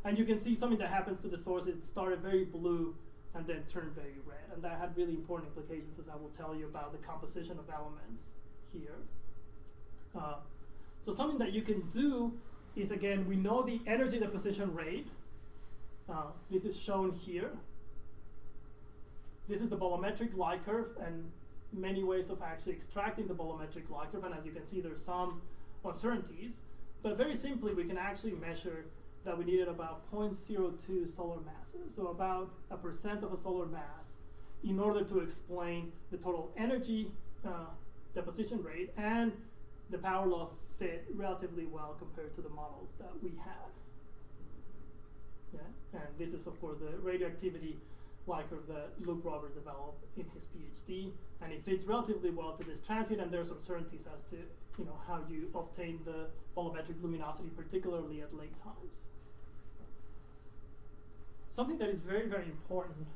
And you can see something that happens to the source. It started very blue and then turned very red, and that had really important implications, as I will tell you about the composition of elements here. So something that you can do is, again, we know the energy deposition rate. This is shown here. This is the bolometric light curve, and many ways of actually extracting the bolometric light curve. And as you can see, there's some uncertainties. But very simply, we can actually measure that we needed about 0.02 solar masses, so about 1% of a solar mass, in order to explain the total energy deposition rate, and the power law fit relatively well compared to the models that we had. Yeah? And this is, of course, the radioactivity Y curve that Luke Roberts developed in his PhD, and it fits relatively well to this transient, and there's uncertainties as to how you obtain the volumetric luminosity, particularly at late times. Something that is very, very important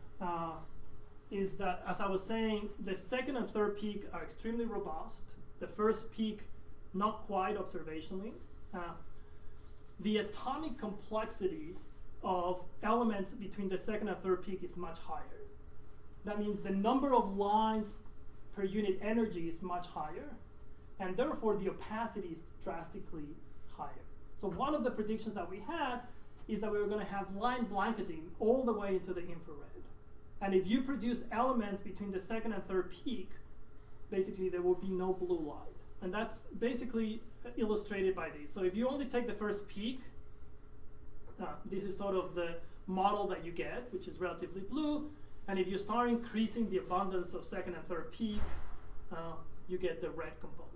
is that, as I was saying, the second and third peak are extremely robust. The first peak, not quite observationally. The atomic complexity of elements between the second and third peak is much higher. That means the number of lines per unit energy is much higher, and therefore the opacity is drastically higher. So one of the predictions that we had is that we were going to have line blanketing all the way into the infrared. And if you produce elements between the second and third peak, basically there will be no blue light. And that's basically illustrated by this. So if you only take the first peak, this is sort of the model that you get, which is relatively blue. And if you start increasing the abundance of second and third peak, you get the red component.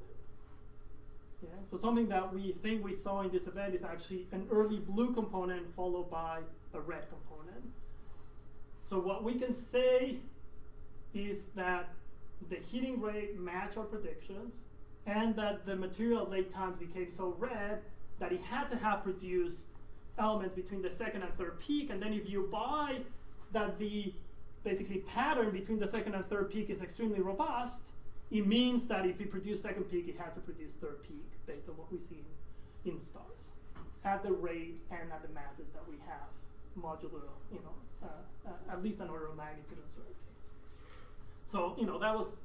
Yeah? So something that we think we saw in this event is actually an early blue component followed by a red component. So what we can say is that the heating rate matched our predictions, and that the material at late times became so red that it had to have produced elements between the second and third peak. And then if you buy that the basically pattern between the second and third peak is extremely robust, it means that if it produced second peak, it had to produce third peak based on what we see in stars at the rate and at the masses that we have, modulo, at least an order of magnitude uncertainty. So, that was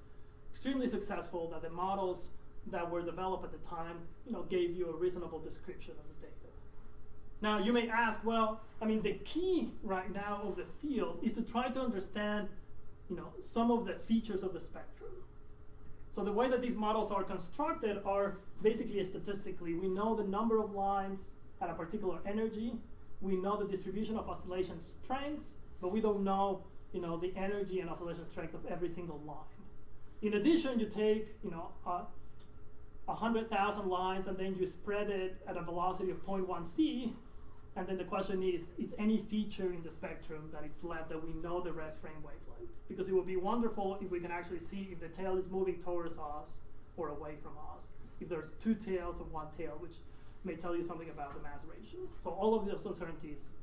extremely successful, that the models that were developed at the time, gave you a reasonable description of the data. Now, you may ask, well, the key right now of the field is to try to understand, some of the features of the spectrum. So the way that these models are constructed are basically statistically. We know the number of lines at a particular energy. We know the distribution of oscillation strengths, but we don't know, the energy and oscillation strength of every single line. In addition, you take, 100,000 lines and then you spread it at a velocity of 0.1 c, and then the question is any feature in the spectrum that it's left that we know the rest frame wavelength? Because it would be wonderful if we can actually see if the tail is moving towards us or away from us. If there's two tails or one tail, which may tell you something about the mass ratio. So all of those uncertainties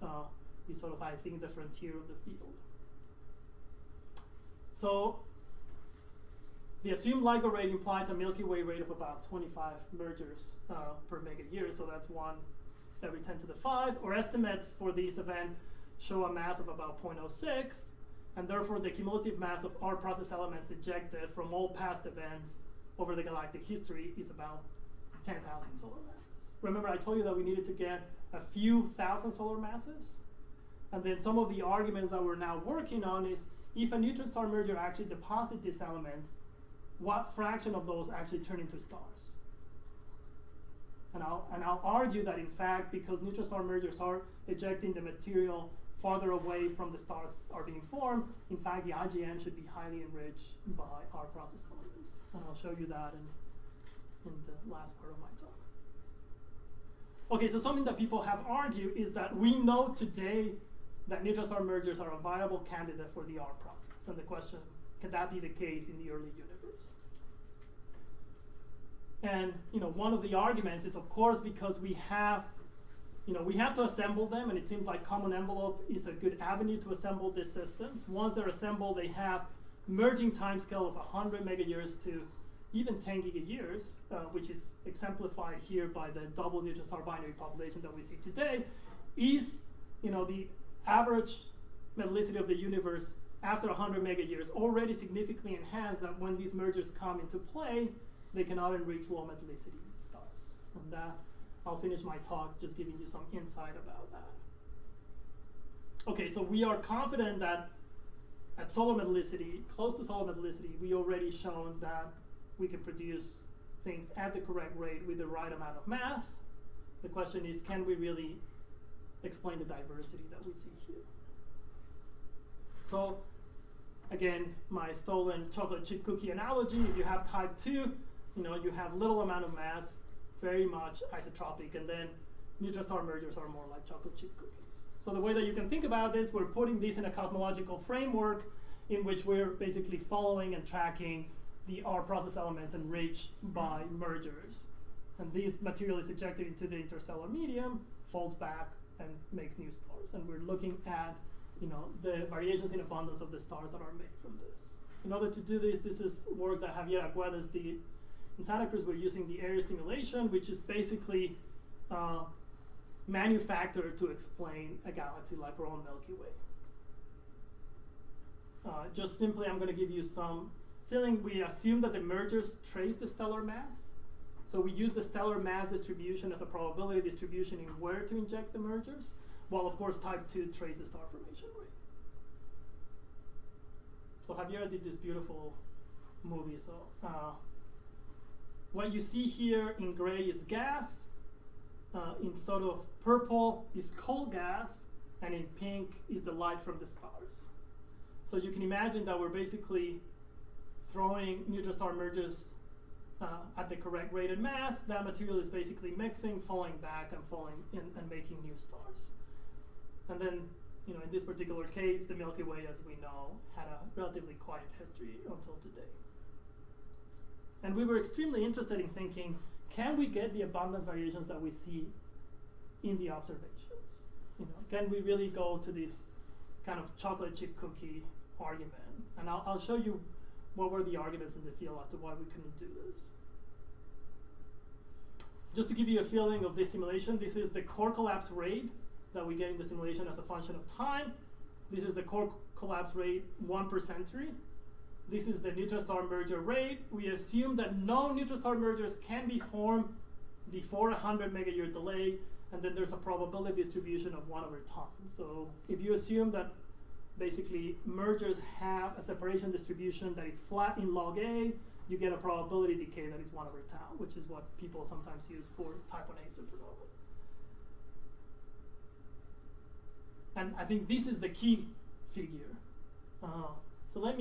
is sort of, I think, the frontier of the field. So the assumed LIGO rate implies a Milky Way rate of about 25 mergers per mega year, so that's 1 every 10 to the 5. Our estimates for this event show a mass of about 0.06, and therefore the cumulative mass of our process elements ejected from all past events over the galactic history is about 10,000 solar masses. Remember, I told you that we needed to get a few thousand solar masses? And then some of the arguments that we're now working on is, if a neutron star merger actually deposits these elements, what fraction of those actually turn into stars? And I'll argue that, in fact, because neutron star mergers are ejecting the material farther away from the stars are being formed, in fact, the IGN should be highly enriched by our process elements. And I'll show you that in the last part of my talk. Okay, so something that people have argued is that we know today that neutron star mergers are a viable candidate for the R process. And the question, can that be the case in the early universe? And one of the arguments is, of course, because we have to assemble them, and it seems like common envelope is a good avenue to assemble these systems. Once they're assembled, they have merging timescale of 100 megayears to even 10 gigayears, which is exemplified here by the double neutron star binary population that we see today. Is the average metallicity of the universe after 100 megayears already significantly enhanced, that when these mergers come into play, they cannot enrich low metallicity stars. And that, I'll finish my talk just giving you some insight about that. Okay, so we are confident that at solar metallicity, close to solar metallicity, we already shown that we can produce things at the correct rate with the right amount of mass. The question is, can we really explain the diversity that we see here? So again, my stolen chocolate chip cookie analogy, if you have type 2, you have little amount of mass, very much isotropic, and then neutron star mergers are more like chocolate chip cookies. So the way that you can think about this, we're putting this in a cosmological framework in which we're basically following and tracking our process elements enriched by mergers. And this material is ejected into the interstellar medium, falls back, and makes new stars. And we're looking at the variations in abundance of the stars that are made from this. In order to do this, this is work that Javier Aguedas did in Santa Cruz. We're using the area simulation, which is basically manufactured to explain a galaxy like our own Milky Way. Just simply, I'm going to give you some feeling. We assume that the mergers trace the stellar mass. So we use the stellar mass distribution as a probability distribution in where to inject the mergers, while of course type 2 trace the star formation rate. So Javier did this beautiful movie. So what you see here in gray is gas, in sort of purple is cold gas, and in pink is the light from the stars. So you can imagine that we're basically throwing neutron star mergers at the correct rate and mass. That material is basically mixing, falling back, and falling in and making new stars. And then, in this particular case, the Milky Way, as we know, had a relatively quiet history until today. And we were extremely interested in thinking, can we get the abundance variations that we see in the observations? Can we really go to this kind of chocolate chip cookie argument? And I'll show you what were the arguments in the field as to why we couldn't do this. Just to give you a feeling of this simulation, this is the core collapse rate that we get in the simulation as a function of time. This is the core collapse rate 1 per century. This is the neutron star merger rate. We assume that no neutron star mergers can be formed before 100 mega-year delay, and then there's a probability distribution of 1 over time. So if you assume that basically mergers have a separation distribution that is flat in log A, you get a probability decay that is 1 over tau, which is what people sometimes use for type 1a supernova. And I think this is the key figure. So let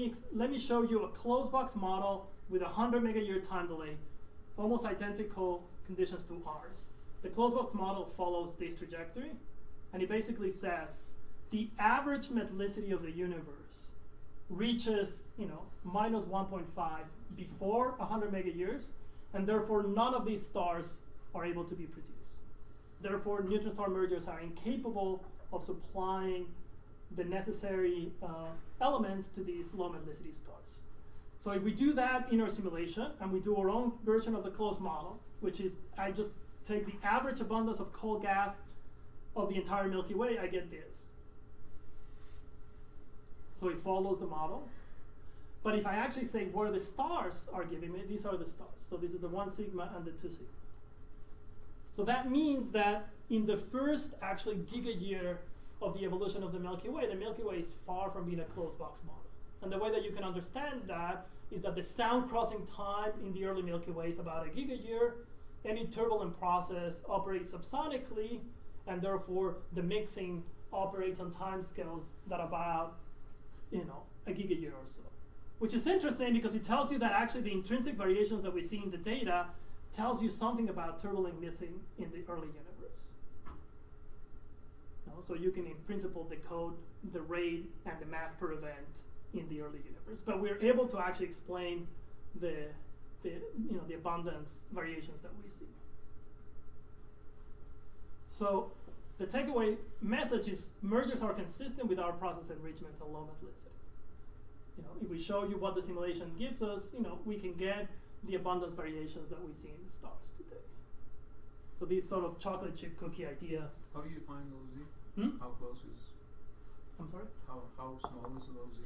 me show you a closed box model with 100 mega-year time delay, almost identical conditions to ours. The closed box model follows this trajectory, and it basically says the average metallicity of the universe reaches, minus 1.5 before 100 mega-years, and therefore none of these stars are able to be produced. Therefore, neutron star mergers are incapable of supplying the necessary elements to these low metallicity stars. So if we do that in our simulation, and we do our own version of the closed model, which is I just take the average abundance of cold gas of the entire Milky Way, I get this. So it follows the model. But if I actually say where the stars are giving me, these are the stars. So this is the 1 sigma and the 2 sigma. So that means that in the first actually giga-year of the evolution of the Milky Way is far from being a closed box model. And the way that you can understand that is that the sound crossing time in the early Milky Way is about a giga-year. Any turbulent process operates subsonically, and therefore the mixing operates on time scales that are about a giga-year or so. Which is interesting because it tells you that actually the intrinsic variations that we see in the data tells you something about turbulent mixing in the early universe. So you can in principle decode the rate and the mass per event in the early universe. But we're able to actually explain the abundance variations that we see. So the takeaway message is mergers are consistent with our process enrichments and low metallicity. If we show you what the simulation gives us, we can get the abundance variations that we see in the stars today. So these sort of chocolate chip cookie idea. How do you define low Z? How close is? I'm sorry? How small is low Z?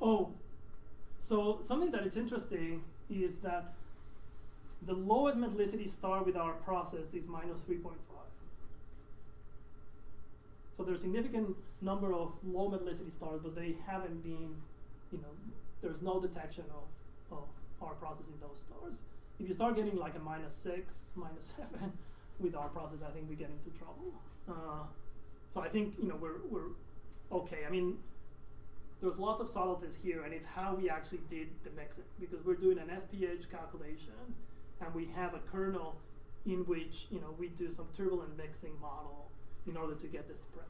Oh, so something that is interesting is that the lowest metallicity star with our process is minus 3.5. So there's a significant number of low metallicity stars, but they haven't been, there's no detection of our process in those stars. If you start getting like a minus 6, minus 7 with our process, I think we get into trouble. So I think, we're okay. I mean, there's lots of subtleties here, and it's how we actually did the mixing, because we're doing an SPH calculation, and we have a kernel in which we do some turbulent mixing model in order to get the spread.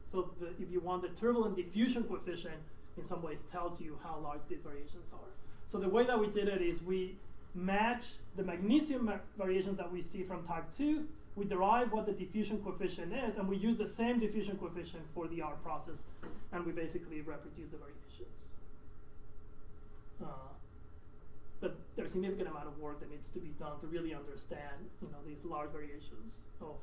So if you want, the turbulent diffusion coefficient in some ways tells you how large these variations are. So the way that we did it is we match the magnesium variations that we see from type 2, we derive what the diffusion coefficient is, and we use the same diffusion coefficient for the R process, and we basically reproduce the variations. But there's a significant amount of work that needs to be done to really understand, these large variations of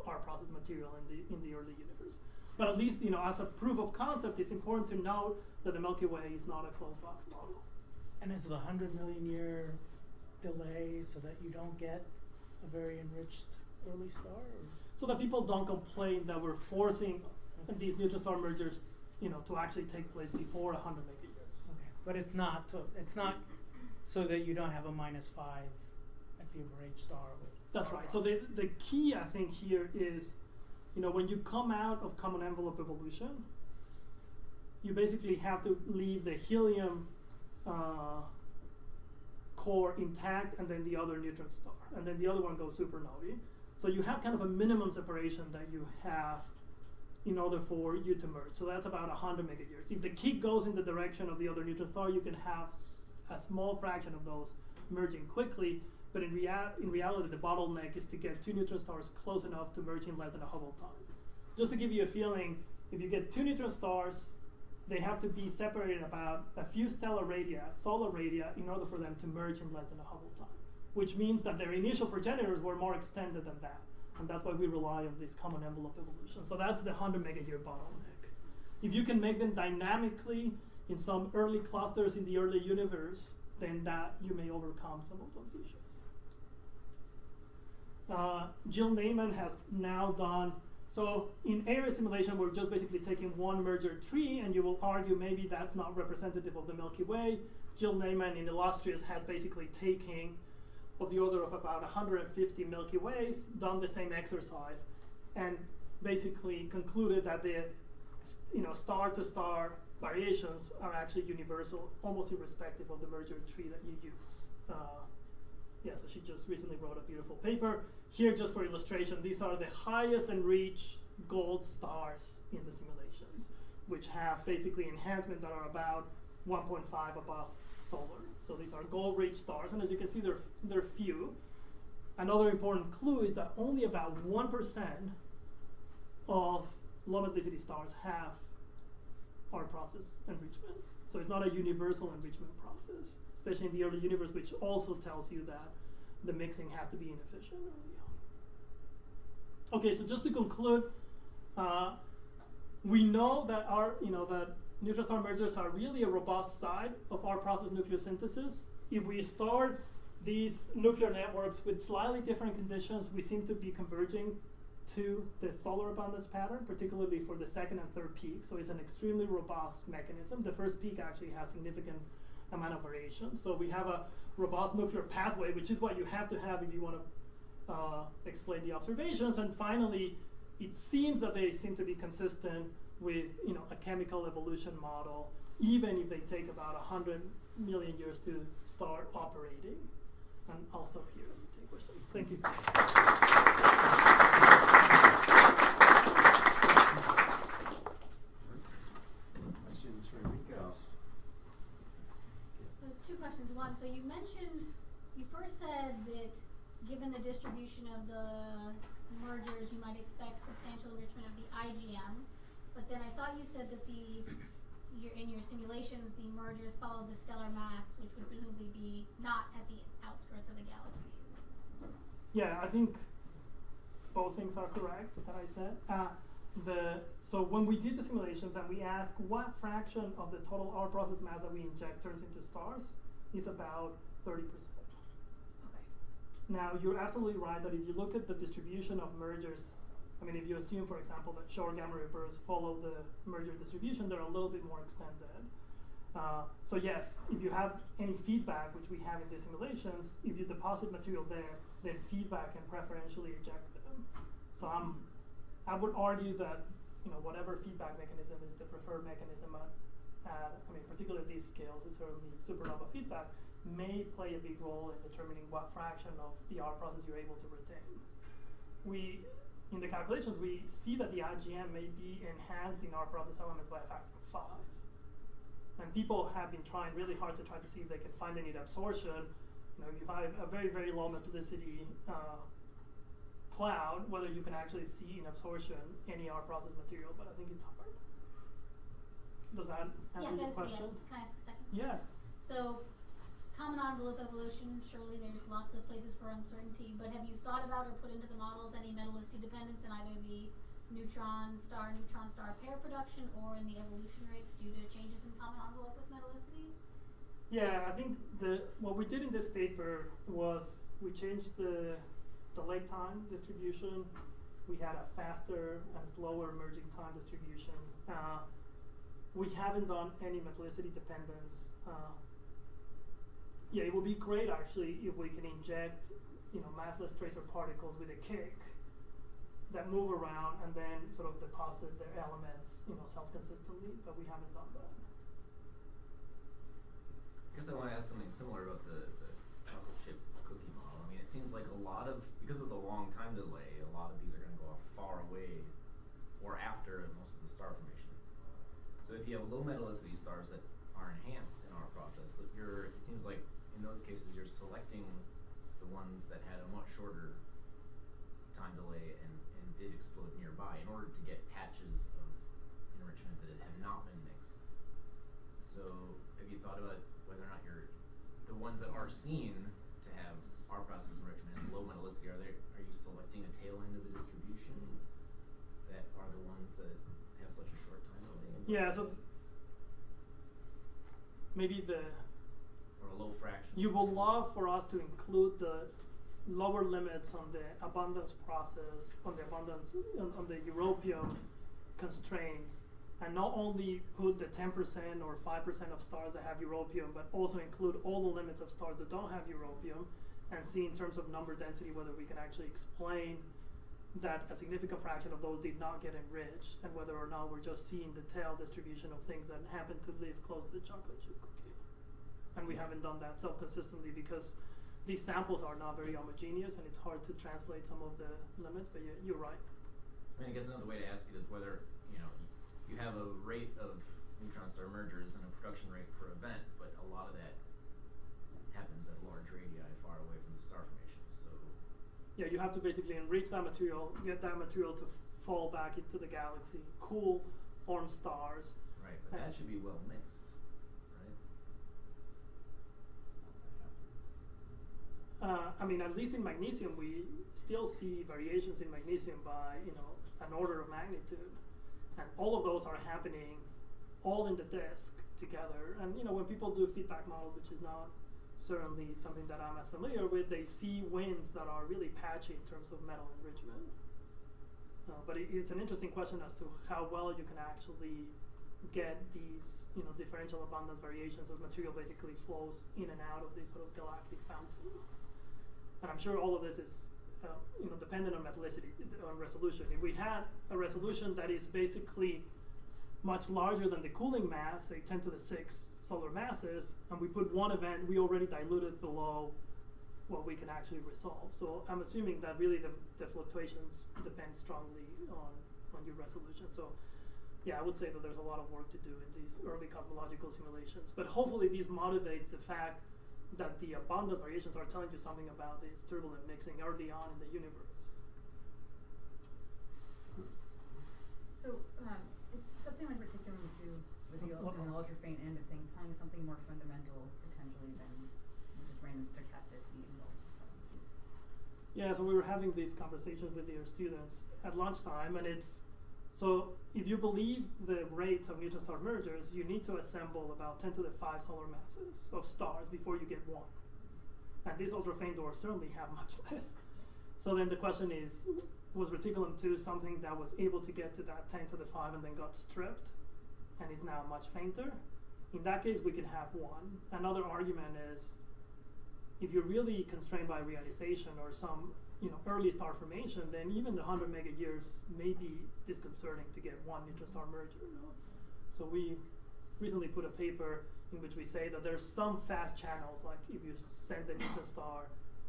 R process material in the early universe. But at least, as a proof of concept, it's important to note that the Milky Way is not a closed box model. And is the 100 million year delay so that you don't get a very enriched early star? Or? So that people don't complain that we're forcing these neutron star mergers, to actually take place before 100 mega years. Okay, but it's not so that you don't have a -5 if you have a H star. That's right. So the key, I think, here is, when you come out of common envelope evolution, you basically have to leave the helium core intact, and then the other neutron star, and then the other one goes supernovae. So you have kind of a minimum separation that you have in order for you to merge. So that's about 100 mega years. If the kick goes in the direction of the other neutron star, you can have a small fraction of those merging quickly. But in reality, the bottleneck is to get two neutron stars close enough to merge in less than a Hubble time. Just to give you a feeling, if you get two neutron stars, they have to be separated about a few stellar radii, solar radii, in order for them to merge in less than a Hubble time, which means that their initial progenitors were more extended than that. And that's why we rely on this common envelope evolution. So that's the 100 mega year bottleneck. If you can make them dynamically in some early clusters in the early universe, then that you may overcome some of those issues. Jill Neyman has now done, so in area simulation, we're just basically taking one merger tree, and you will argue maybe that's not representative of the Milky Way. Jill Neyman in Illustrious has basically taken of the order of about 150 Milky Ways, done the same exercise, and basically concluded that the star-to-star variations are actually universal, almost irrespective of the merger tree that you use. So she just recently wrote a beautiful paper. Here, just for illustration, these are the highest enriched gold stars in the simulations, which have basically enhancement that are about 1.5 above solar. So these are gold-rich stars, and as you can see, they're few. Another important clue is that only about 1% of low metallicity stars have R process enrichment. So it's not a universal enrichment process, especially in the early universe, which also tells you that the mixing has to be inefficient early on. Okay, so just to conclude, we know that that neutron star mergers are really a robust side of our process nucleosynthesis. If we start these nuclear networks with slightly different conditions, we seem to be converging to the solar abundance pattern, particularly for the second and third peak. So it's an extremely robust mechanism. The first peak actually has significant amount of variation. So we have a robust nuclear pathway, which is what you have to have if you want to explain the observations. And finally, it seems that they seem to be consistent with a chemical evolution model, even if they take about 100 million years to start operating. And I'll stop here and take questions. Thank you. Questions for Enrico? So two questions. One, so you first said that given the distribution of the mergers, you might expect substantial enrichment of the IGM. But then I thought you said that in your simulations, the mergers followed the stellar mass, which would presumably be not at the outskirts of the galaxies. Yeah, I think both things are correct that I said. So when we did the simulations and we asked what fraction of the total R process mass that we inject turns into stars, is about 30%. Okay. Now, you're absolutely right that if you look at the distribution of mergers, if you assume, for example, that short gamma ray bursts follow the merger distribution, they're a little bit more extended. So yes, if you have any feedback, which we have in the simulations, if you deposit material there, then feedback can preferentially eject them. So I would argue that whatever feedback mechanism is the preferred mechanism particularly at these scales, it's certainly supernova feedback, may play a big role in determining what fraction of the R process you're able to retain. in the calculations, we see that the IgM may be enhancing our process elements by a factor of 5. And people have been trying really hard to try to see if they can find any absorption. You know, if you have a very, very low metallicity cloud, whether you can actually see in absorption any R process material, but I think it's hard. Does that answer your question? Yeah. Can I ask a second? Yes. So, common envelope evolution, surely there's lots of places for uncertainty, but have you thought about or put into the models any metallicity dependence in either the neutron star pair production or in the evolution rates due to changes in common envelope with metallicity? Yeah, I think what we did in this paper was we changed the late time distribution. We had a faster and slower merging time distribution. We haven't done any metallicity dependence. Yeah, it would be great actually if we can inject, you know, massless tracer particles with a kick that move around and then sort of deposit their elements, you know, self-consistently, but we haven't done that. I guess I want to ask something similar about the chocolate chip cookie model. I mean, it seems like a lot of, because of the long time delay, a lot of these are going to go off far away or after most of the star formation. So if you have low metallicity stars that are enhanced in our process, that it seems like in those cases you're selecting the ones that had a much shorter time delay and did explode nearby in order to get patches of enrichment that have not been mixed. So have you thought about whether or not the ones that are seen to have R process enrichment and low metallicity, are you selecting a tail end of the distribution that are the ones that have such a short time delay? Yeah, so maybe or a low fraction. you will love for us to include the lower limits on the abundance process, on the europium constraints, and not only put the 10% or 5% of stars that have europium, but also include all the limits of stars that don't have europium, and see in terms of number density whether we can actually explain that a significant fraction of those did not get enriched, and whether or not we're just seeing the tail distribution of things that happen to live close to the chocolate chip cookie. And we haven't done that self-consistently because these samples are not very homogeneous and it's hard to translate some of the limits, but you're right. I mean, I guess another way to ask it is whether, you know, you have a rate of neutron star mergers and a production rate per event, but a lot of that happens at large radii far away from the star formation. So yeah, you have to basically enrich that material, get that material to fall back into the galaxy, cool, form stars. right, but that should be well mixed, right? I mean, at least in magnesium, we still see variations in magnesium by, you know, an order of magnitude. And all of those are happening all in the disk together. And, you know, when people do feedback models, which is not certainly something that I'm as familiar with, they see winds that are really patchy in terms of metal enrichment. But it's an interesting question as to how well you can actually get these, you know, differential abundance variations as material basically flows in and out of this sort of galactic fountain. And I'm sure all of this is, you know, dependent on metallicity, on resolution. If we had a resolution that is basically much larger than the cooling mass, say 10 to the 6 solar masses, and we put one event, we already diluted below what we can actually resolve. So I'm assuming that really the fluctuations depend strongly on your resolution. So yeah, I would say that there's a lot of work to do in these early cosmological simulations. But hopefully this motivates the fact that the abundance variations are telling you something about this turbulent mixing early on in the universe. So is something like reticulum 2 with the ultra-faint end of things telling you something more fundamental potentially than just random stochasticity involved processes? Yeah, so we were having these conversations with your students at lunchtime, and it's, so if you believe the rates of neutron star mergers, you need to assemble about 10 to the 5 solar masses of stars before you get one. And these ultra-faint dwarfs certainly have much less. So then the question is, was reticulum 2 something that was able to get to that 10 to the 5 and then got stripped and is now much fainter? In that case, we can have one. Another argument is, if you're really constrained by reionization or some, you know, early star formation, then even the 100 mega years may be disconcerting to get one neutron star merger. You know? So we recently put a paper in which we say that there's some fast channels, like if you send the neutron star,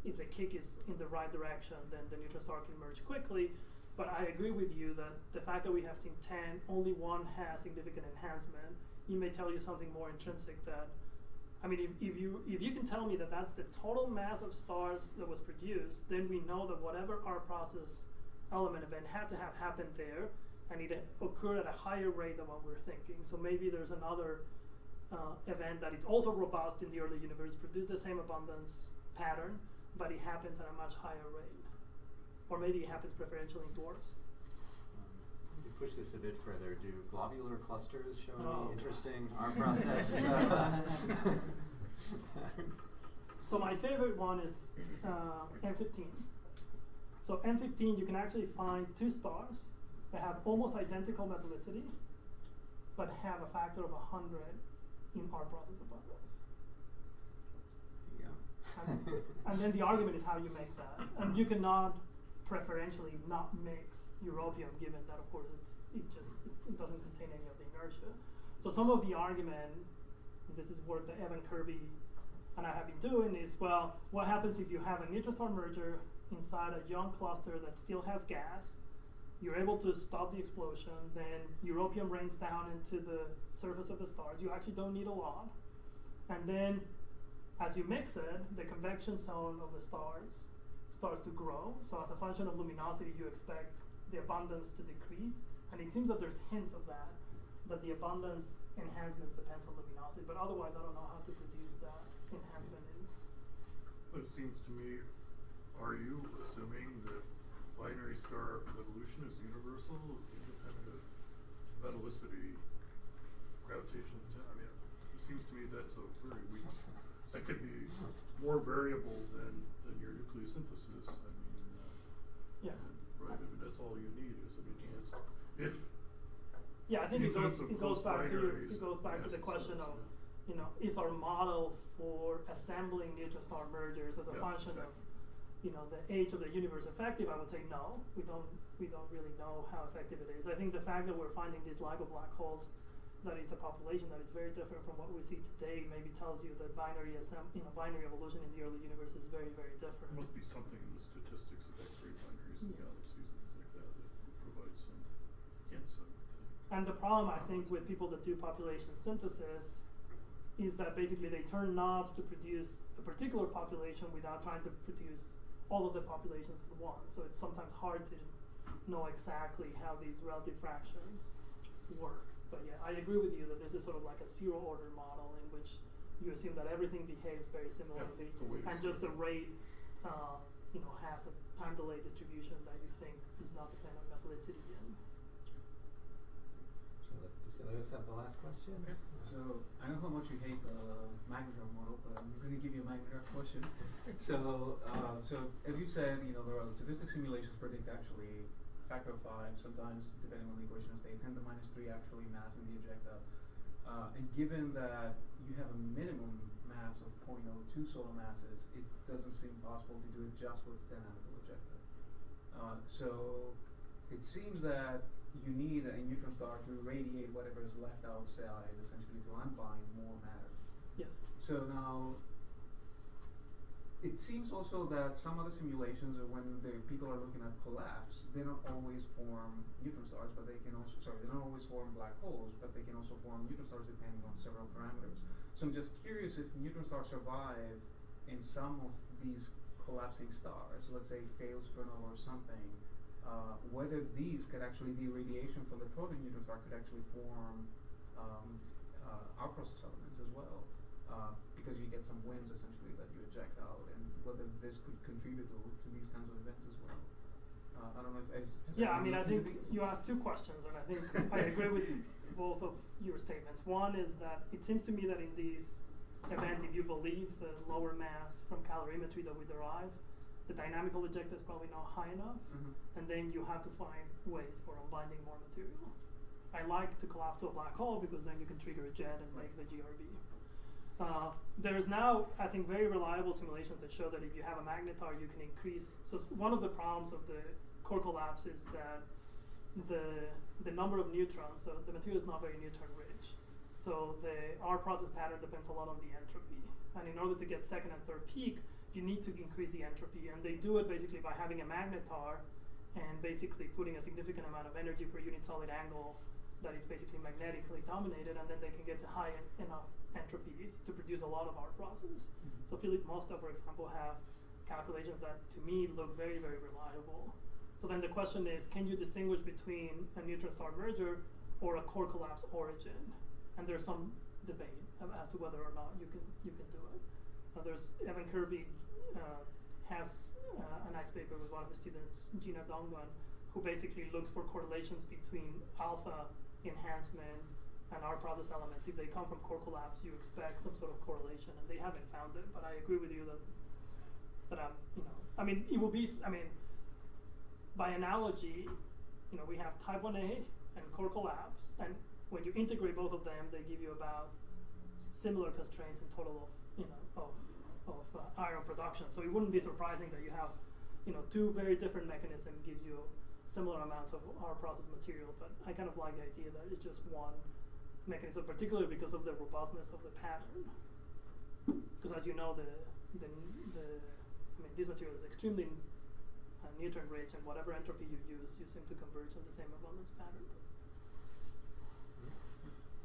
if the kick is in the right direction, then the neutron star can merge quickly. But I agree with you that the fact that we have seen 10, only one has significant enhancement, it may tell you something more intrinsic that, I mean, if you can tell me that that's the total mass of stars that was produced, then we know that whatever our process element event had to have happened there, and it occurred at a higher rate than what we're thinking. So maybe there's another event that it's also robust in the early universe, produced the same abundance pattern, but it happens at a much higher rate. Or maybe it happens preferentially in dwarfs. To push this a bit further, do globular clusters show Oh. any interesting R process? So my favorite one is M15. So M15, you can actually find two stars that have almost identical metallicity, but have a factor of 100 in R process abundance. Yeah. And then the argument is how you make that. And you cannot preferentially not mix europium, given that, of course, it doesn't contain any of the inertia. So some of the argument, and this is work that Evan Kirby and I have been doing, is, well, what happens if you have a neutron star merger inside a young cluster that still has gas? You're able to stop the explosion, then europium rains down into the surface of the stars. You actually don't need a lot. And then as you mix it, the convection zone of the stars starts to grow. So as a function of luminosity, you expect the abundance to decrease. And it seems that there's hints of that the abundance enhancement depends on luminosity. But otherwise, I don't know how to produce that enhancement in. But it seems to me, are you assuming that binary star evolution is universal, independent of metallicity, gravitational I mean, it seems to me that's a very weak, that could be more variable than your nucleosynthesis. I mean, Yeah. right, I mean, that's all you need is an enhanced, if. Yeah, I think it goes close back to binaries, the question yes, of, you know, is our model for assembling neutron star mergers as a Yeah, function exactly. of, you know, the age of the universe effective? I would say no. We don't really know how effective it is. I think the fact that we're finding these LIGO black holes, that it's a population that is very different from what we see today, maybe tells you that binary evolution in the early universe is very, very different. There must be something in the statistics of X-ray binaries and galaxies and things like that that provides some hints, I would think. And the problem, I think, with people that do population synthesis is that basically they turn knobs to produce a particular population without trying to produce all of the populations at once. So it's sometimes hard to know exactly how these relative fractions work. But yeah, I agree with you that this is sort of like a zero order model in which you assume that everything behaves very similarly, that's the way to and see just it. the rate, has a time delay distribution that you think does not depend on metallicity. And Shall let Basilios have the last question? Okay. So I know how much you hate the Magnetar model, but I'm going to give you a Magnetar question. So as you said, the relativistic simulations predict actually a factor of 5, sometimes depending on the equation of state, 10 to minus 3 actually mass in the ejecta. And given that you have a minimum mass of 0.02 solar masses, it doesn't seem possible to do it just with dynamical ejecta. So it seems that you need a neutron star to radiate whatever is left outside, essentially to unbind more matter. yes. So now, it seems also that some of the simulations, when the people are looking at collapse, they don't always form neutron stars, but they can also, they don't always form black holes, but they can also form neutron stars depending on several parameters. So I'm just curious if neutron stars survive in some of these collapsing stars, let's say failed supernova or something, whether these could actually, the radiation from the proton neutron star could actually form our process elements as well, because you get some winds essentially that you eject out, and whether this could contribute to these kinds of events as well. I don't know if Yeah, I mean, I think these? you asked two questions, and I think I agree with both of your statements. One is that it seems to me that in these events, if you believe the lower mass from calorimetry that we derive, the dynamical ejecta is probably not high enough, and then you have to find ways for unbinding more material. I like to collapse to a black hole because then you can trigger a jet and make the GRB. There's now, I think, very reliable simulations that show that if you have a magnetar, you can increase. So one of the problems of the core collapse is that the number of neutrons, so the material is not very neutron rich. So our process pattern depends a lot on the entropy. And in order to get second and third peak, you need to increase the entropy. And they do it basically by having a magnetar and basically putting a significant amount of energy per unit solid angle that is basically magnetically dominated, and then they can get to high enough entropies to produce a lot of our process. So Philip Mosta, for example, have calculations that to me look very, very reliable. So then the question is, can you distinguish between a neutron star merger or a core collapse origin? And there's some debate as to whether or not you can do it. There's Evan Kirby has a nice paper with one of his students, Gina Dongman, who basically looks for correlations between alpha enhancement and our process elements. If they come from core collapse, you expect some sort of correlation, and they haven't found it. But I agree with you that I mean, it will be. I mean, by analogy, we have type 1a and core collapse, and when you integrate both of them, they give you about similar constraints in total of iron production. So it wouldn't be surprising that you have, two very different mechanisms gives you similar amounts of our process material. But I kind of like the idea that it's just one mechanism, particularly because of the robustness of the pattern. Because as you know, this material is extremely neutron rich, and whatever entropy you use, you seem to converge on the same abundance pattern.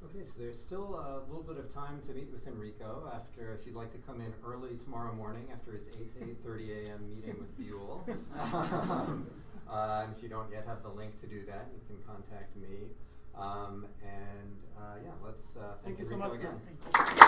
Okay, so there's still a little bit of time to meet with Enrico if you'd like to come in early tomorrow morning after his 8:30 a.m. meeting with Buell. And if you don't yet have the link to do that, you can contact me. Let's thank you so Enrico much again. Thank you.